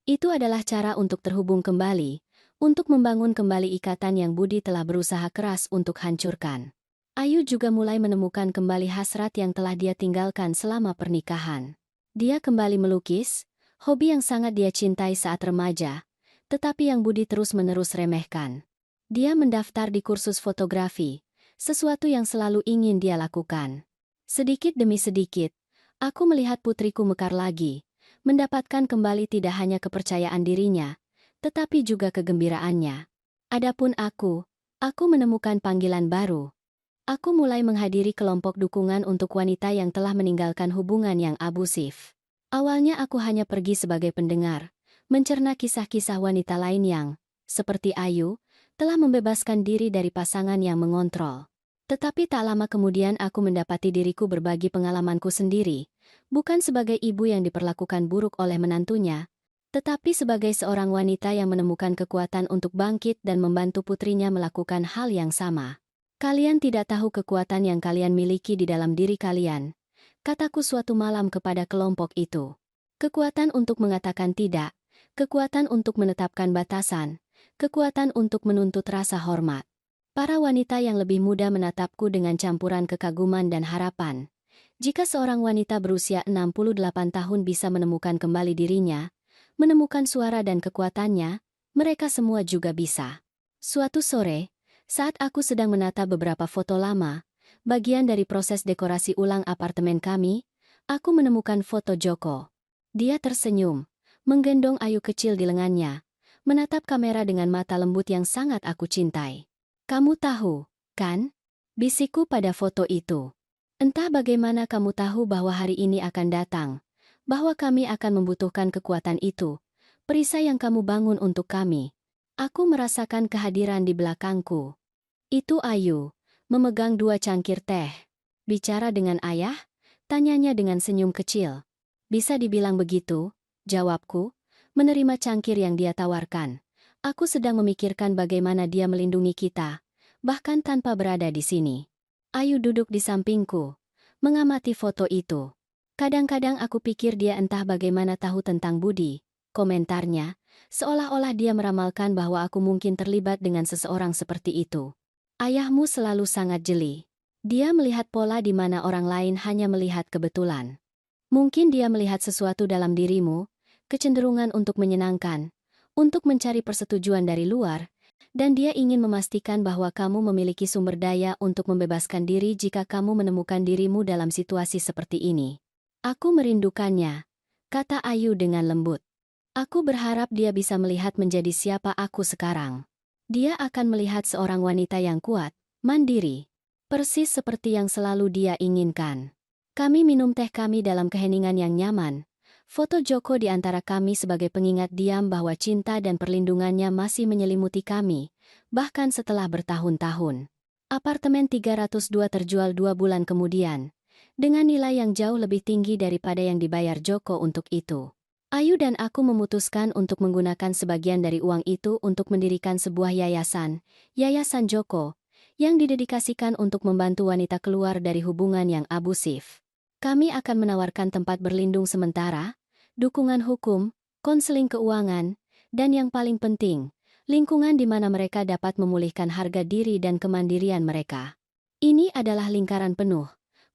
Itu adalah cara untuk terhubung kembali, untuk membangun kembali ikatan yang Budi telah berusaha keras untuk hancurkan. Ayu juga mulai menemukan kembali hasrat yang telah dia tinggalkan selama pernikahan. Dia kembali melukis, hobi yang sangat dia cintai saat remaja, tetapi yang Budi terus-menerus remehkan. Dia mendaftar di kursus fotografi, sesuatu yang selalu ingin dia lakukan. Sedikit demi sedikit, aku melihat putriku mekar lagi, mendapatkan kembali tidak hanya kepercayaan dirinya, tetapi juga kegembiraannya. Adapun aku menemukan panggilan baru. Aku mulai menghadiri kelompok dukungan untuk wanita yang telah meninggalkan hubungan yang abusif. Awalnya aku hanya pergi sebagai pendengar, mencerna kisah-kisah wanita lain yang, seperti Ayu, telah membebaskan diri dari pasangan yang mengontrol. Tetapi tak lama kemudian aku mendapati diriku berbagi pengalamanku sendiri, bukan sebagai ibu yang diperlakukan buruk oleh menantunya, tetapi sebagai seorang wanita yang menemukan kekuatan untuk bangkit dan membantu putrinya melakukan hal yang sama. Kalian tidak tahu kekuatan yang kalian miliki di dalam diri kalian, kataku suatu malam kepada kelompok itu. Kekuatan untuk mengatakan tidak, kekuatan untuk menetapkan batasan, kekuatan untuk menuntut rasa hormat. Para wanita yang lebih muda menatapku dengan campuran kekaguman dan harapan. Jika seorang wanita berusia 68 tahun bisa menemukan kembali dirinya, menemukan suara dan kekuatannya, mereka semua juga bisa. Suatu sore, saat aku sedang menata beberapa foto lama, bagian dari proses dekorasi ulang apartemen kami, aku menemukan foto Joko. Dia tersenyum, menggendong Ayu kecil di lengannya, menatap kamera dengan mata lembut yang sangat aku cintai. Kamu tahu, kan? Bisikku pada foto itu. Entah bagaimana kamu tahu bahwa hari ini akan datang, bahwa kami akan membutuhkan kekuatan itu, perisai yang kamu bangun untuk kami. Aku merasakan kehadiran di belakangku. Itu Ayu, memegang 2 cangkir teh. Bicara dengan ayah? Tanyanya dengan senyum kecil. Bisa dibilang begitu, jawabku, menerima cangkir yang dia tawarkan. Aku sedang memikirkan bagaimana dia melindungi kita, bahkan tanpa berada di sini. Ayu duduk di sampingku, mengamati foto itu. Kadang-kadang aku pikir dia entah bagaimana tahu tentang Budi. Komentarnya, seolah-olah dia meramalkan bahwa aku mungkin terlibat dengan seseorang seperti itu. Ayahmu selalu sangat jeli. Dia melihat pola di mana orang lain hanya melihat kebetulan. Mungkin dia melihat sesuatu dalam dirimu, kecenderungan untuk menyenangkan, untuk mencari persetujuan dari luar, dan dia ingin memastikan bahwa kamu memiliki sumber daya untuk membebaskan diri jika kamu menemukan dirimu dalam situasi seperti ini. Aku merindukannya, kata Ayu dengan lembut. Aku berharap dia bisa melihat menjadi siapa aku sekarang. Dia akan melihat seorang wanita yang kuat, mandiri, persis seperti yang selalu dia inginkan. Kami minum teh kami dalam keheningan yang nyaman. Foto Joko di antara kami sebagai pengingat diam bahwa cinta dan perlindungannya masih menyelimuti kami, bahkan setelah bertahun-tahun. Apartemen 302 terjual 2 bulan kemudian, dengan nilai yang jauh lebih tinggi daripada yang dibayar Joko untuk itu. Ayu dan aku memutuskan untuk menggunakan sebagian dari uang itu untuk mendirikan sebuah yayasan, Yayasan Joko, yang didedikasikan untuk membantu wanita keluar dari hubungan yang abusif. Kami akan menawarkan tempat berlindung sementara, dukungan hukum, konseling keuangan, dan yang paling penting, lingkungan di mana mereka dapat memulihkan harga diri dan kemandirian mereka. Ini adalah lingkaran penuh.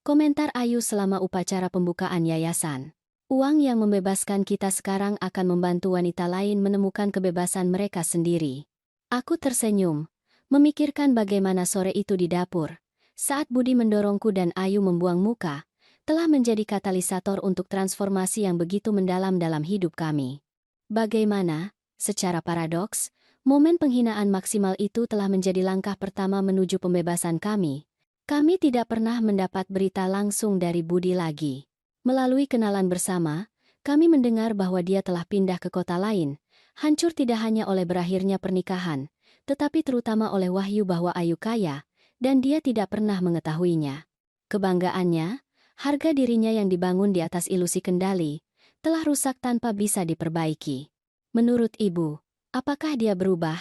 Komentar Ayu selama upacara pembukaan yayasan. Uang yang membebaskan kita sekarang akan membantu wanita lain menemukan kebebasan mereka sendiri. Aku tersenyum, memikirkan bagaimana sore itu di dapur, saat Budi mendorongku dan Ayu membuang muka, telah menjadi katalisator untuk transformasi yang begitu mendalam dalam hidup kami. Bagaimana, secara paradoks, momen penghinaan maksimal itu telah menjadi langkah pertama menuju pembebasan kami. Kami tidak pernah mendapat berita langsung dari Budi lagi. Melalui kenalan bersama, kami mendengar bahwa dia telah pindah ke kota lain, hancur tidak hanya oleh berakhirnya pernikahan, tetapi terutama oleh wahyu bahwa Ayu kaya, dan dia tidak pernah mengetahuinya. Kebanggaannya, harga dirinya yang dibangun di atas ilusi kendali, telah rusak tanpa bisa diperbaiki. Menurut ibu, apakah dia berubah?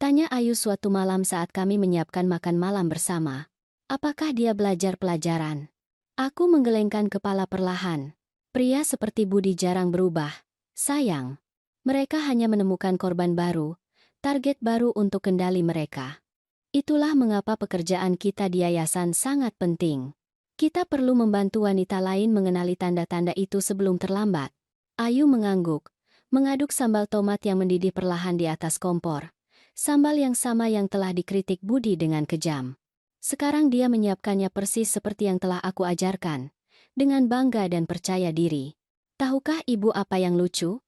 Tanya Ayu suatu malam saat kami menyiapkan makan malam bersama. Apakah dia belajar pelajaran? Aku menggelengkan kepala perlahan. Pria seperti Budi jarang berubah. Sayang. Mereka hanya menemukan korban baru, target baru untuk kendali mereka. Itulah mengapa pekerjaan kita di yayasan sangat penting. Kita perlu membantu wanita lain mengenali tanda-tanda itu sebelum terlambat. Ayu mengangguk, mengaduk sambal tomat yang mendidih perlahan di atas kompor. Sambal yang sama yang telah dikritik Budi dengan kejam. Sekarang dia menyiapkannya persis seperti yang telah aku ajarkan, dengan bangga dan percaya diri. Tahukah ibu apa yang lucu?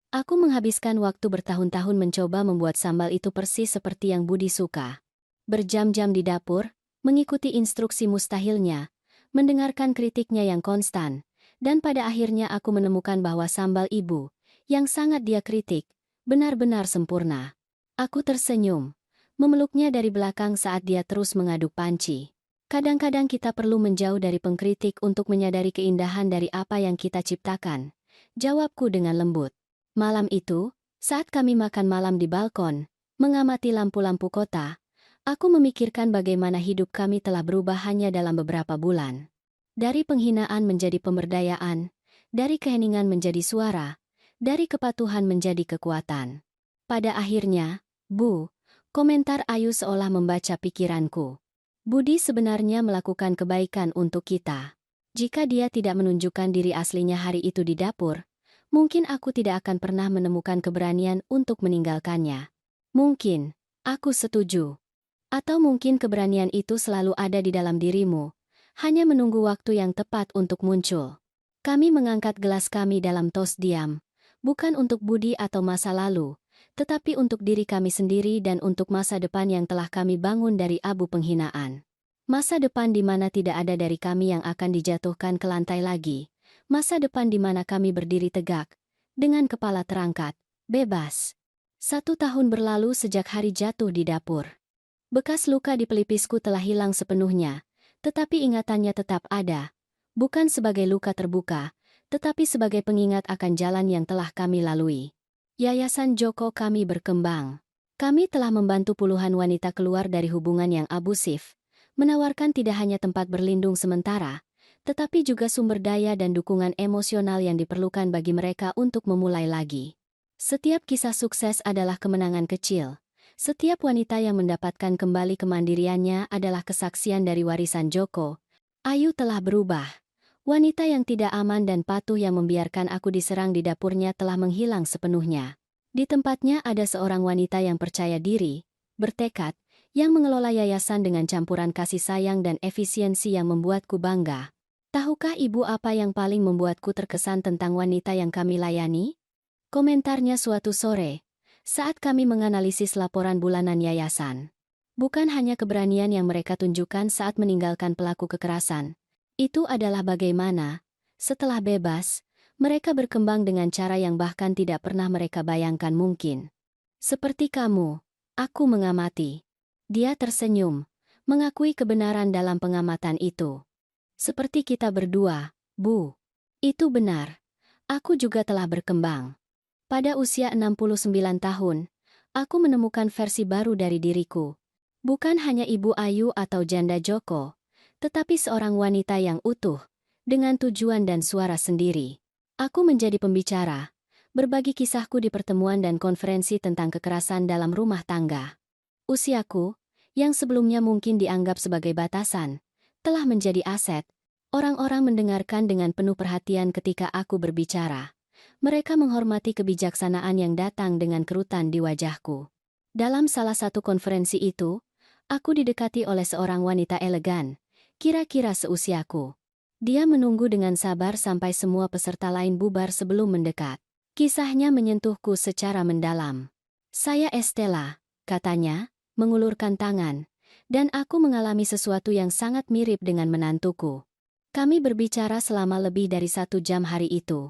Aku menghabiskan waktu bertahun-tahun mencoba membuat sambal itu persis seperti yang Budi suka. Berjam-jam di dapur, mengikuti instruksi mustahilnya, mendengarkan kritiknya yang konstan, dan pada akhirnya aku menemukan bahwa sambal ibu, yang sangat dia kritik, benar-benar sempurna. Aku tersenyum, memeluknya dari belakang saat dia terus mengaduk panci. Kadang-kadang kita perlu menjauh dari pengkritik untuk menyadari keindahan dari apa yang kita ciptakan. Jawabku dengan lembut. Malam itu, saat kami makan malam di balkon, mengamati lampu-lampu kota, aku memikirkan bagaimana hidup kami telah berubah hanya dalam beberapa bulan. Dari penghinaan menjadi pemberdayaan, dari keheningan menjadi suara, dari kepatuhan menjadi kekuatan. Pada akhirnya, Bu, komentar Ayu seolah membaca pikiranku. Budi sebenarnya melakukan kebaikan untuk kita. Jika dia tidak menunjukkan diri aslinya hari itu di dapur, mungkin aku tidak akan pernah menemukan keberanian untuk meninggalkannya. Mungkin, aku setuju. Atau mungkin keberanian itu selalu ada di dalam dirimu, hanya menunggu waktu yang tepat untuk muncul. Kami mengangkat gelas kami dalam tos diam, bukan untuk Budi atau masa lalu, tetapi untuk diri kami sendiri dan untuk masa depan yang telah kami bangun dari abu penghinaan. Masa depan di mana tidak ada dari kami yang akan dijatuhkan ke lantai lagi. Masa depan di mana kami berdiri tegak, dengan kepala terangkat, bebas. 1 tahun berlalu sejak hari jatuh di dapur. Bekas luka di pelipisku telah hilang sepenuhnya, tetapi ingatannya tetap ada. Bukan sebagai luka terbuka, tetapi sebagai pengingat akan jalan yang telah kami lalui. Yayasan Joko kami berkembang. Kami telah membantu puluhan wanita keluar dari hubungan yang abusif, menawarkan tidak hanya tempat berlindung sementara, tetapi juga sumber daya dan dukungan emosional yang diperlukan bagi mereka untuk memulai lagi. Setiap kisah sukses adalah kemenangan kecil. Setiap wanita yang mendapatkan kembali kemandiriannya adalah kesaksian dari warisan Joko. Ayu telah berubah. Wanita yang tidak aman dan patuh yang membiarkan aku diserang di dapurnya telah menghilang sepenuhnya. Di tempatnya ada seorang wanita yang percaya diri, bertekad, yang mengelola yayasan dengan campuran kasih sayang dan efisiensi yang membuatku bangga. Tahukah ibu apa yang paling membuatku terkesan tentang wanita yang kami layani? Komentarnya suatu sore, saat kami menganalisis laporan bulanan yayasan. Bukan hanya keberanian yang mereka tunjukkan saat meninggalkan pelaku kekerasan. Itu adalah bagaimana, setelah bebas, mereka berkembang dengan cara yang bahkan tidak pernah mereka bayangkan mungkin. Seperti kamu, aku mengamati. Dia tersenyum, mengakui kebenaran dalam pengamatan itu. Seperti kita berdua, Bu. Itu benar. Aku juga telah berkembang. Pada usia 69 tahun, aku menemukan versi baru dari diriku. Bukan hanya Ibu Ayu atau Janda Joko, tetapi seorang wanita yang utuh, dengan tujuan dan suara sendiri. Aku menjadi pembicara, berbagi kisahku di pertemuan dan konferensi tentang kekerasan dalam rumah tangga. Usiaku, yang sebelumnya mungkin dianggap sebagai batasan, telah menjadi aset. Orang-orang mendengarkan dengan penuh perhatian ketika aku berbicara. Mereka menghormati kebijaksanaan yang datang dengan kerutan di wajahku. Dalam salah satu konferensi itu, aku didekati oleh seorang wanita elegan, kira-kira seusiaku. Dia menunggu dengan sabar sampai semua peserta lain bubar sebelum mendekat. Kisahnya menyentuhku secara mendalam. Saya Estella, katanya, mengulurkan tangan, dan aku mengalami sesuatu yang sangat mirip dengan menantuku. Kami berbicara selama lebih dari 1 jam hari itu.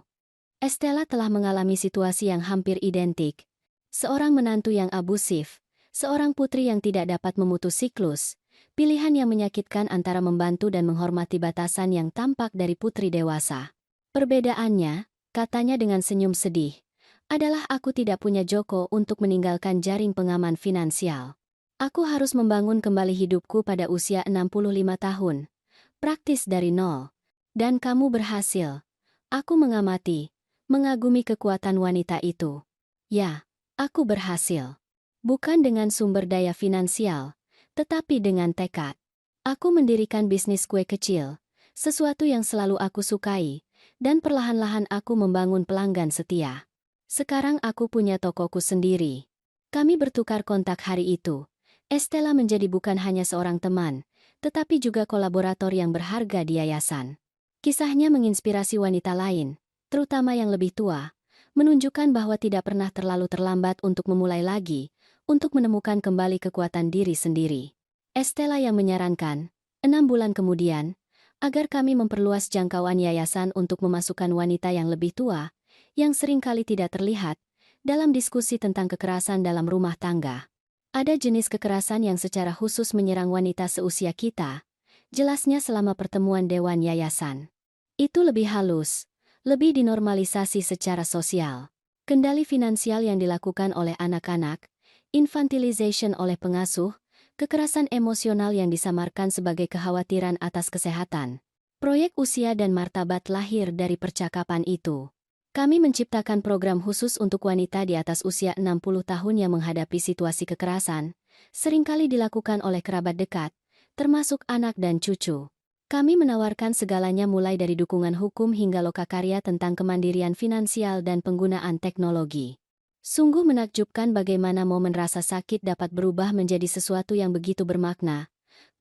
Estella telah mengalami situasi yang hampir identik. Seorang menantu yang abusif, seorang putri yang tidak dapat memutus siklus, pilihan yang menyakitkan antara membantu dan menghormati batasan yang tampak dari putri dewasa. Perbedaannya, katanya dengan senyum sedih, adalah aku tidak punya Joko untuk meninggalkan jaring pengaman finansial. Aku harus membangun kembali hidupku pada usia 65 tahun. Praktis dari nol. Dan kamu berhasil. Aku mengamati, mengagumi kekuatan wanita itu. Ya, aku berhasil. Bukan dengan sumber daya finansial, tetapi dengan tekad. Aku mendirikan bisnis kue kecil, sesuatu yang selalu aku sukai, dan perlahan-lahan aku membangun pelanggan setia. Sekarang aku punya tokoku sendiri. Kami bertukar kontak hari itu. Estella menjadi bukan hanya seorang teman, tetapi juga kolaborator yang berharga di yayasan. Kisahnya menginspirasi wanita lain, terutama yang lebih tua, menunjukkan bahwa tidak pernah terlalu terlambat untuk memulai lagi, untuk menemukan kembali kekuatan diri sendiri. Estella yang menyarankan, 6 bulan kemudian, agar kami memperluas jangkauan yayasan untuk memasukkan wanita yang lebih tua, yang seringkali tidak terlihat, dalam diskusi tentang kekerasan dalam rumah tangga. Ada jenis kekerasan yang secara khusus menyerang wanita seusia kita, jelasnya selama pertemuan Dewan Yayasan. Itu lebih halus, lebih dinormalisasi secara sosial. Kendali finansial yang dilakukan oleh anak-anak, infantilization oleh pengasuh, kekerasan emosional yang disamarkan sebagai kekhawatiran atas kesehatan. Proyek usia dan martabat lahir dari percakapan itu. Kami menciptakan program khusus untuk wanita di atas usia 60 tahun yang menghadapi situasi kekerasan, seringkali dilakukan oleh kerabat dekat, termasuk anak dan cucu. Kami menawarkan segalanya mulai dari dukungan hukum hingga lokakarya tentang kemandirian finansial dan penggunaan teknologi. Sungguh menakjubkan bagaimana momen rasa sakit dapat berubah menjadi sesuatu yang begitu bermakna.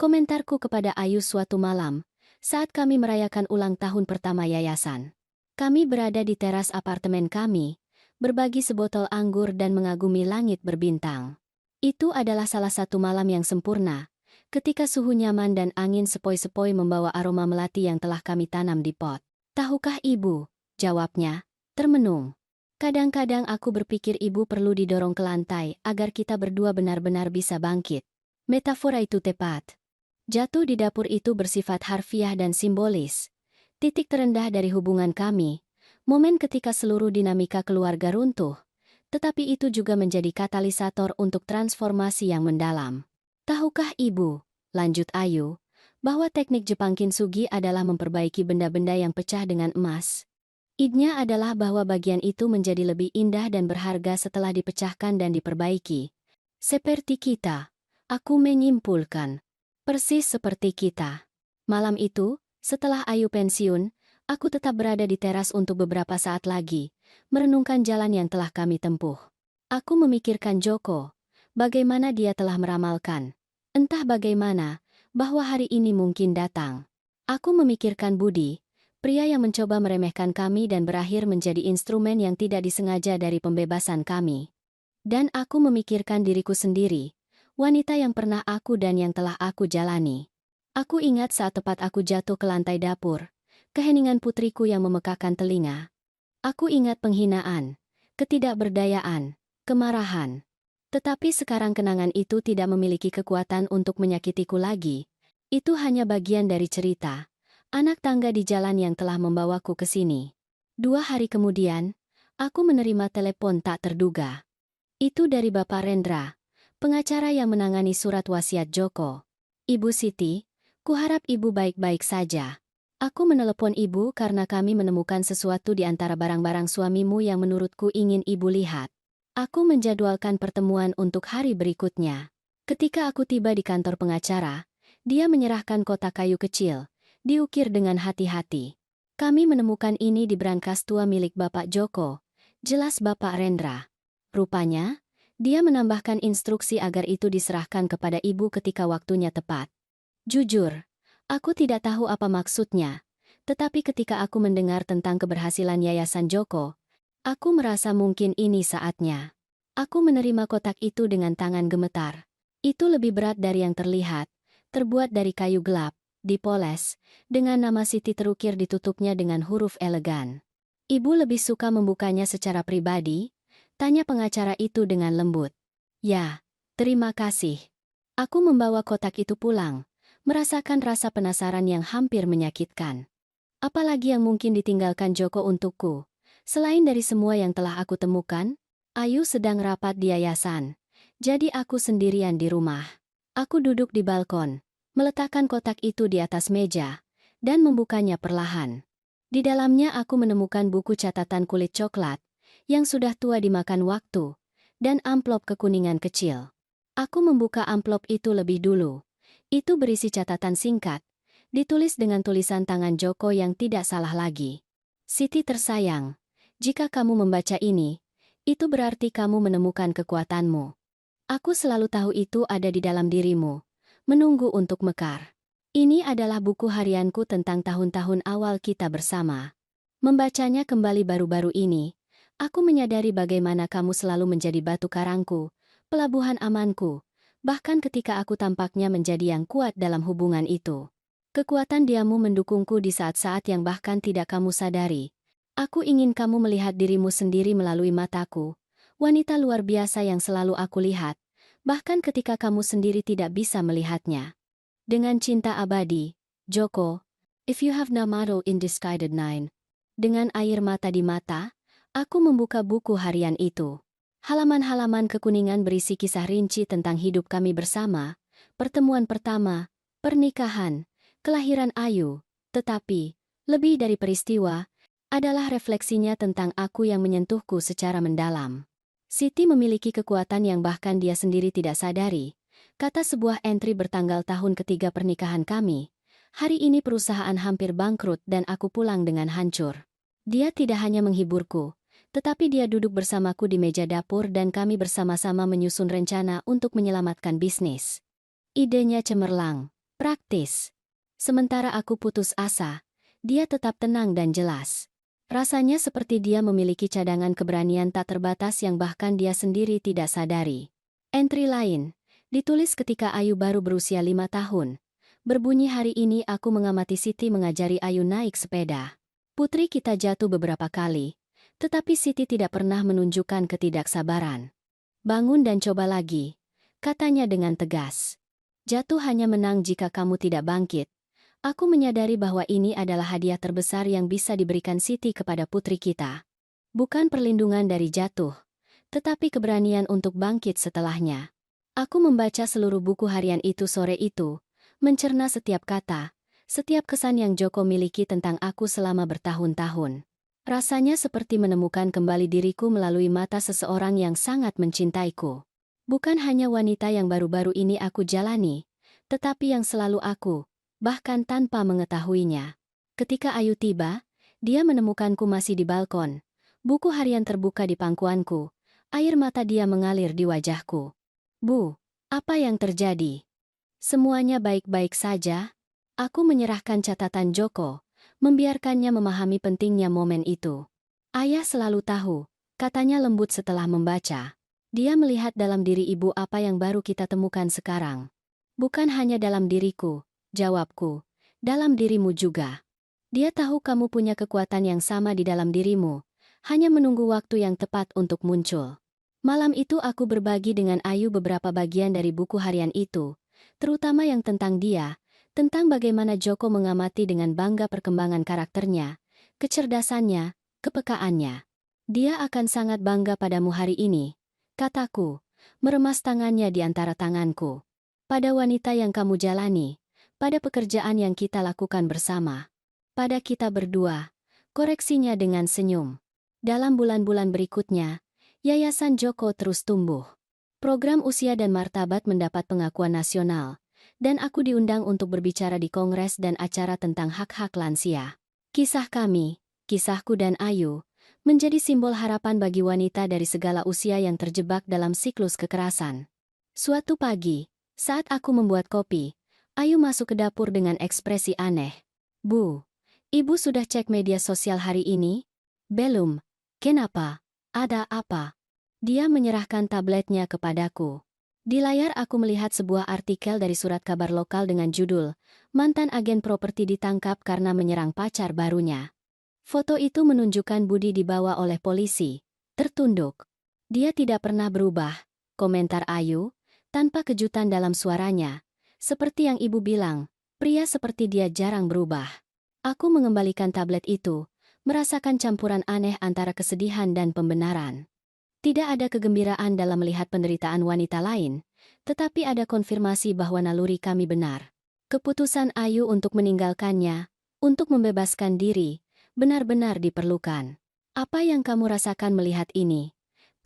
Komentarku kepada Ayu suatu malam, saat kami merayakan ulang tahun pertama yayasan. Kami berada di teras apartemen kami, berbagi sebotol anggur dan mengagumi langit berbintang. Itu adalah salah satu malam yang sempurna, ketika suhu nyaman dan angin sepoi-sepoi membawa aroma melati yang telah kami tanam di pot. Tahukah ibu? Jawabnya, termenung. Kadang-kadang aku berpikir ibu perlu didorong ke lantai agar kita berdua benar-benar bisa bangkit. Metafora itu tepat. Jatuh di dapur itu bersifat harfiah dan simbolis. Titik terendah dari hubungan kami, momen ketika seluruh dinamika keluarga runtuh, tetapi itu juga menjadi katalisator untuk transformasi yang mendalam. Tahukah ibu, lanjut Ayu, bahwa teknik Jepang kintsugi adalah memperbaiki benda-benda yang pecah dengan emas. Idenya adalah bahwa bagian itu menjadi lebih indah dan berharga setelah dipecahkan dan diperbaiki. Seperti kita. Aku menyimpulkan. Persis seperti kita. Malam itu, setelah Ayu pensiun, aku tetap berada di teras untuk beberapa saat lagi, merenungkan jalan yang telah kami tempuh. Aku memikirkan Joko. Bagaimana dia telah meramalkan. Entah bagaimana, bahwa hari ini mungkin datang. Aku memikirkan Budi, pria yang mencoba meremehkan kami dan berakhir menjadi instrumen yang tidak disengaja dari pembebasan kami. Dan aku memikirkan diriku sendiri, wanita yang pernah aku dan yang telah aku jalani. Aku ingat saat tepat aku jatuh ke lantai dapur, keheningan putriku yang memekakkan telinga. Aku ingat penghinaan, ketidakberdayaan, kemarahan. Tetapi sekarang kenangan itu tidak memiliki kekuatan untuk menyakitiku lagi. Itu hanya bagian dari cerita, anak tangga di jalan yang telah membawaku ke sini. 2 hari kemudian, aku menerima telepon tak terduga. Itu dari Bapak Rendra, pengacara yang menangani surat wasiat Joko. Ibu Siti, kuharap ibu baik-baik saja. Aku menelepon ibu karena kami menemukan sesuatu di antara barang-barang suamimu yang menurutku ingin ibu lihat. Aku menjadwalkan pertemuan untuk hari berikutnya. Ketika aku tiba di kantor pengacara, dia menyerahkan kotak kayu kecil, diukir dengan hati-hati. Kami menemukan ini di brankas tua milik Bapak Joko, jelas Bapak Rendra. Rupanya, dia menambahkan instruksi agar itu diserahkan kepada ibu ketika waktunya tepat. Jujur, aku tidak tahu apa maksudnya, tetapi ketika aku mendengar tentang keberhasilan Yayasan Joko, aku merasa mungkin ini saatnya. Aku menerima kotak itu dengan tangan gemetar. Itu lebih berat dari yang terlihat, terbuat dari kayu gelap, dipoles, dengan nama Siti terukir di tutupnya dengan huruf elegan. Ibu lebih suka membukanya secara pribadi? Tanya pengacara itu dengan lembut. Ya, terima kasih. Aku membawa kotak itu pulang, merasakan rasa penasaran yang hampir menyakitkan. Apalagi yang mungkin ditinggalkan Joko untukku? Selain dari semua yang telah aku temukan, Ayu sedang rapat di yayasan. Jadi aku sendirian di rumah. Aku duduk di balkon, meletakkan kotak itu di atas meja, dan membukanya perlahan. Di dalamnya aku menemukan buku catatan kulit coklat, yang sudah tua dimakan waktu, dan amplop kekuningan kecil. Aku membuka amplop itu lebih dulu. Itu berisi catatan singkat, ditulis dengan tulisan tangan Joko yang tidak salah lagi. Siti tersayang, jika kamu membaca ini, itu berarti kamu menemukan kekuatanmu. Aku selalu tahu itu ada di dalam dirimu, menunggu untuk mekar. Ini adalah buku harianku tentang tahun-tahun awal kita bersama. Membacanya kembali baru-baru ini, aku menyadari bagaimana kamu selalu menjadi batu karangku, pelabuhan amanku, bahkan ketika aku tampaknya menjadi yang kuat dalam hubungan itu. Kekuatan diamu mendukungku di saat-saat yang bahkan tidak kamu sadari. Aku ingin kamu melihat dirimu sendiri melalui mataku, wanita luar biasa yang selalu aku lihat, bahkan ketika kamu sendiri tidak bisa melihatnya. Dengan cinta abadi, Joko, if you have no model in disguided nine. Dengan air mata di mata, aku membuka buku harian itu. Halaman-halaman kekuningan berisi kisah rinci tentang hidup kami bersama, pertemuan pertama, pernikahan, kelahiran Ayu, tetapi, lebih dari peristiwa, adalah refleksinya tentang aku yang menyentuhku secara mendalam. Siti memiliki kekuatan yang bahkan dia sendiri tidak sadari, kata sebuah entry bertanggal tahun ketiga pernikahan kami. Hari ini perusahaan hampir bangkrut dan aku pulang dengan hancur. Dia tidak hanya menghiburku, tetapi dia duduk bersamaku di meja dapur dan kami bersama-sama menyusun rencana untuk menyelamatkan bisnis. Idenya cemerlang, praktis. Sementara aku putus asa, dia tetap tenang dan jelas. Rasanya seperti dia memiliki cadangan keberanian tak terbatas yang bahkan dia sendiri tidak sadari. Entry lain, ditulis ketika Ayu baru berusia 5 tahun. Berbunyi hari ini aku mengamati Siti mengajari Ayu naik sepeda. Putri kita jatuh beberapa kali, tetapi Siti tidak pernah menunjukkan ketidaksabaran. Bangun dan coba lagi, katanya dengan tegas. Jatuh hanya menang jika kamu tidak bangkit. Aku menyadari bahwa ini adalah hadiah terbesar yang bisa diberikan Siti kepada putri kita. Bukan perlindungan dari jatuh, tetapi keberanian untuk bangkit setelahnya. Aku membaca seluruh buku harian itu sore itu, mencerna setiap kata, setiap kesan yang Joko miliki tentang aku selama bertahun-tahun. Rasanya seperti menemukan kembali diriku melalui mata seseorang yang sangat mencintaiku. Bukan hanya wanita yang baru-baru ini aku jalani, tetapi yang selalu aku, bahkan tanpa mengetahuinya. Ketika Ayu tiba, dia menemukanku masih di balkon. Buku harian terbuka di pangkuanku. Air mata dia mengalir di wajahku. Bu, apa yang terjadi? Semuanya baik-baik saja? Aku menyerahkan catatan Joko, membiarkannya memahami pentingnya momen itu. Ayah selalu tahu, katanya lembut setelah membaca. Dia melihat dalam diri ibu apa yang baru kita temukan sekarang. Bukan hanya dalam diriku, jawabku, dalam dirimu juga. Dia tahu kamu punya kekuatan yang sama di dalam dirimu, hanya menunggu waktu yang tepat untuk muncul. Malam itu aku berbagi dengan Ayu beberapa bagian dari buku harian itu, terutama yang tentang dia, tentang bagaimana Joko mengamati dengan bangga perkembangan karakternya, kecerdasannya, kepekaannya. Dia akan sangat bangga padamu hari ini, kataku, meremas tangannya di antara tanganku. Pada wanita yang kamu jalani, pada pekerjaan yang kita lakukan bersama, pada kita berdua, koreksinya dengan senyum. Dalam bulan-bulan berikutnya, Yayasan Joko terus tumbuh. Program usia dan martabat mendapat pengakuan nasional, dan aku diundang untuk berbicara di kongres dan acara tentang hak-hak lansia. Kisah kami, kisahku dan Ayu, menjadi simbol harapan bagi wanita dari segala usia yang terjebak dalam siklus kekerasan. Suatu pagi, saat aku membuat kopi, Ayu masuk ke dapur dengan ekspresi aneh. Bu, ibu sudah cek media sosial hari ini? Belum. Kenapa? Ada apa? Dia menyerahkan tabletnya kepadaku. Di layar aku melihat sebuah artikel dari surat kabar lokal dengan judul, "Mantan agen properti ditangkap karena menyerang pacar barunya." Foto itu menunjukkan Budi dibawa oleh polisi, tertunduk. Dia tidak pernah berubah, komentar Ayu, tanpa kejutan dalam suaranya. Seperti yang ibu bilang, pria seperti dia jarang berubah. Aku mengembalikan tablet itu, merasakan campuran aneh antara kesedihan dan pembenaran. Tidak ada kegembiraan dalam melihat penderitaan wanita lain, tetapi ada konfirmasi bahwa naluri kami benar. Keputusan Ayu untuk meninggalkannya, untuk membebaskan diri, benar-benar diperlukan. Apa yang kamu rasakan melihat ini?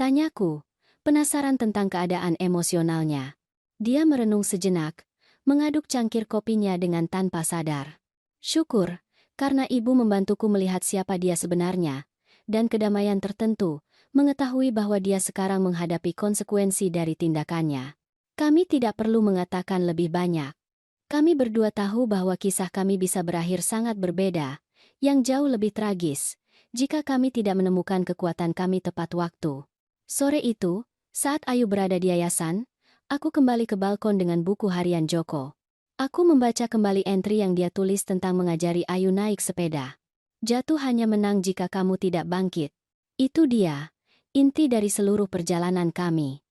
Tanyaku, penasaran tentang keadaan emosionalnya. Dia merenung sejenak, mengaduk cangkir kopinya dengan tanpa sadar. Syukur, karena ibu membantuku melihat siapa dia sebenarnya, dan kedamaian tertentu, mengetahui bahwa dia sekarang menghadapi konsekuensi dari tindakannya. Kami tidak perlu mengatakan lebih banyak. Kami berdua tahu bahwa kisah kami bisa berakhir sangat berbeda, yang jauh lebih tragis, jika kami tidak menemukan kekuatan kami tepat waktu. Sore itu, saat Ayu berada di yayasan, aku kembali ke balkon dengan buku harian Joko. Aku membaca kembali entry yang dia tulis tentang mengajari Ayu naik sepeda. Jatuh hanya menang jika kamu tidak bangkit. Itu dia. Inti dari seluruh perjalanan kami.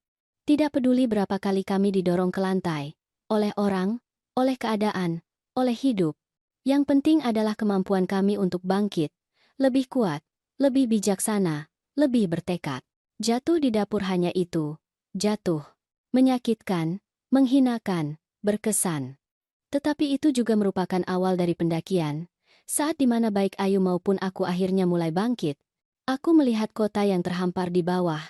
Tidak peduli berapa kali kami didorong ke lantai, oleh orang, oleh keadaan, oleh hidup. Yang penting adalah kemampuan kami untuk bangkit, lebih kuat, lebih bijaksana, lebih bertekad. Jatuh di dapur hanya itu, jatuh. Menyakitkan, menghinakan, berkesan. Tetapi itu juga merupakan awal dari pendakian, saat dimana baik Ayu maupun aku akhirnya mulai bangkit. Aku melihat kota yang terhampar di bawah,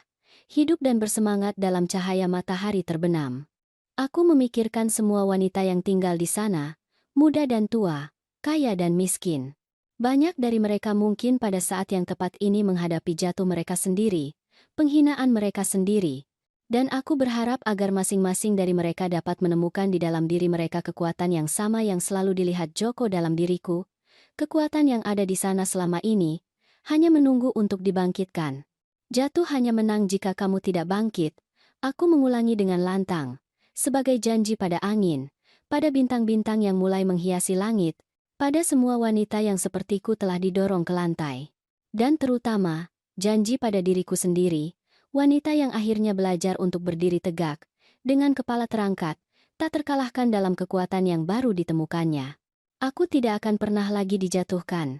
hidup dan bersemangat dalam cahaya matahari terbenam. Aku memikirkan semua wanita yang tinggal di sana, muda dan tua, kaya dan miskin. Banyak dari mereka mungkin pada saat yang tepat ini menghadapi jatuh mereka sendiri, penghinaan mereka sendiri. Dan aku berharap agar masing-masing dari mereka dapat menemukan di dalam diri mereka kekuatan yang sama yang selalu dilihat Joko dalam diriku, kekuatan yang ada di sana selama ini, hanya menunggu untuk dibangkitkan. Jatuh hanya menang jika kamu tidak bangkit, aku mengulangi dengan lantang, sebagai janji pada angin, pada bintang-bintang yang mulai menghiasi langit, pada semua wanita yang sepertiku telah didorong ke lantai. Dan terutama, janji pada diriku sendiri, wanita yang akhirnya belajar untuk berdiri tegak, dengan kepala terangkat, tak terkalahkan dalam kekuatan yang baru ditemukannya. Aku tidak akan pernah lagi dijatuhkan.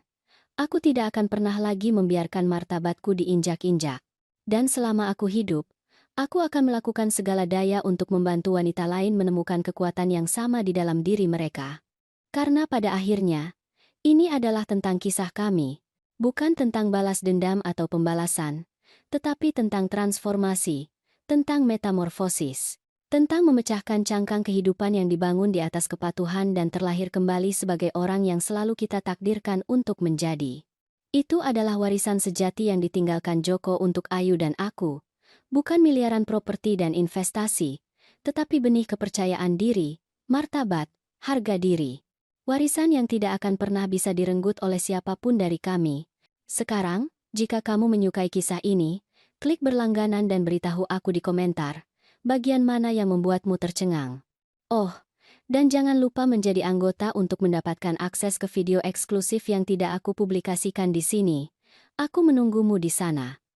Aku tidak akan pernah lagi membiarkan martabatku diinjak-injak. Dan selama aku hidup, Aku akan melakukan segala daya untuk membantu wanita lain menemukan kekuatan yang sama di dalam diri mereka. Karena pada akhirnya, ini adalah tentang kisah kami, bukan tentang balas dendam atau pembalasan, tetapi tentang transformasi, tentang metamorfosis, tentang memecahkan cangkang kehidupan yang dibangun di atas kepatuhan dan terlahir kembali sebagai orang yang selalu kita takdirkan untuk menjadi. Itu adalah warisan sejati yang ditinggalkan Joko untuk Ayu dan aku, bukan miliaran properti dan investasi, tetapi benih kepercayaan diri, martabat, harga diri. Warisan yang tidak akan pernah bisa direnggut oleh siapapun dari kami. Sekarang, jika kamu menyukai kisah ini, klik berlangganan dan beritahu aku di komentar, bagian mana yang membuatmu tercengang. Oh, dan jangan lupa menjadi anggota untuk mendapatkan akses ke video eksklusif yang tidak aku publikasikan di sini. Aku menunggumu di sana.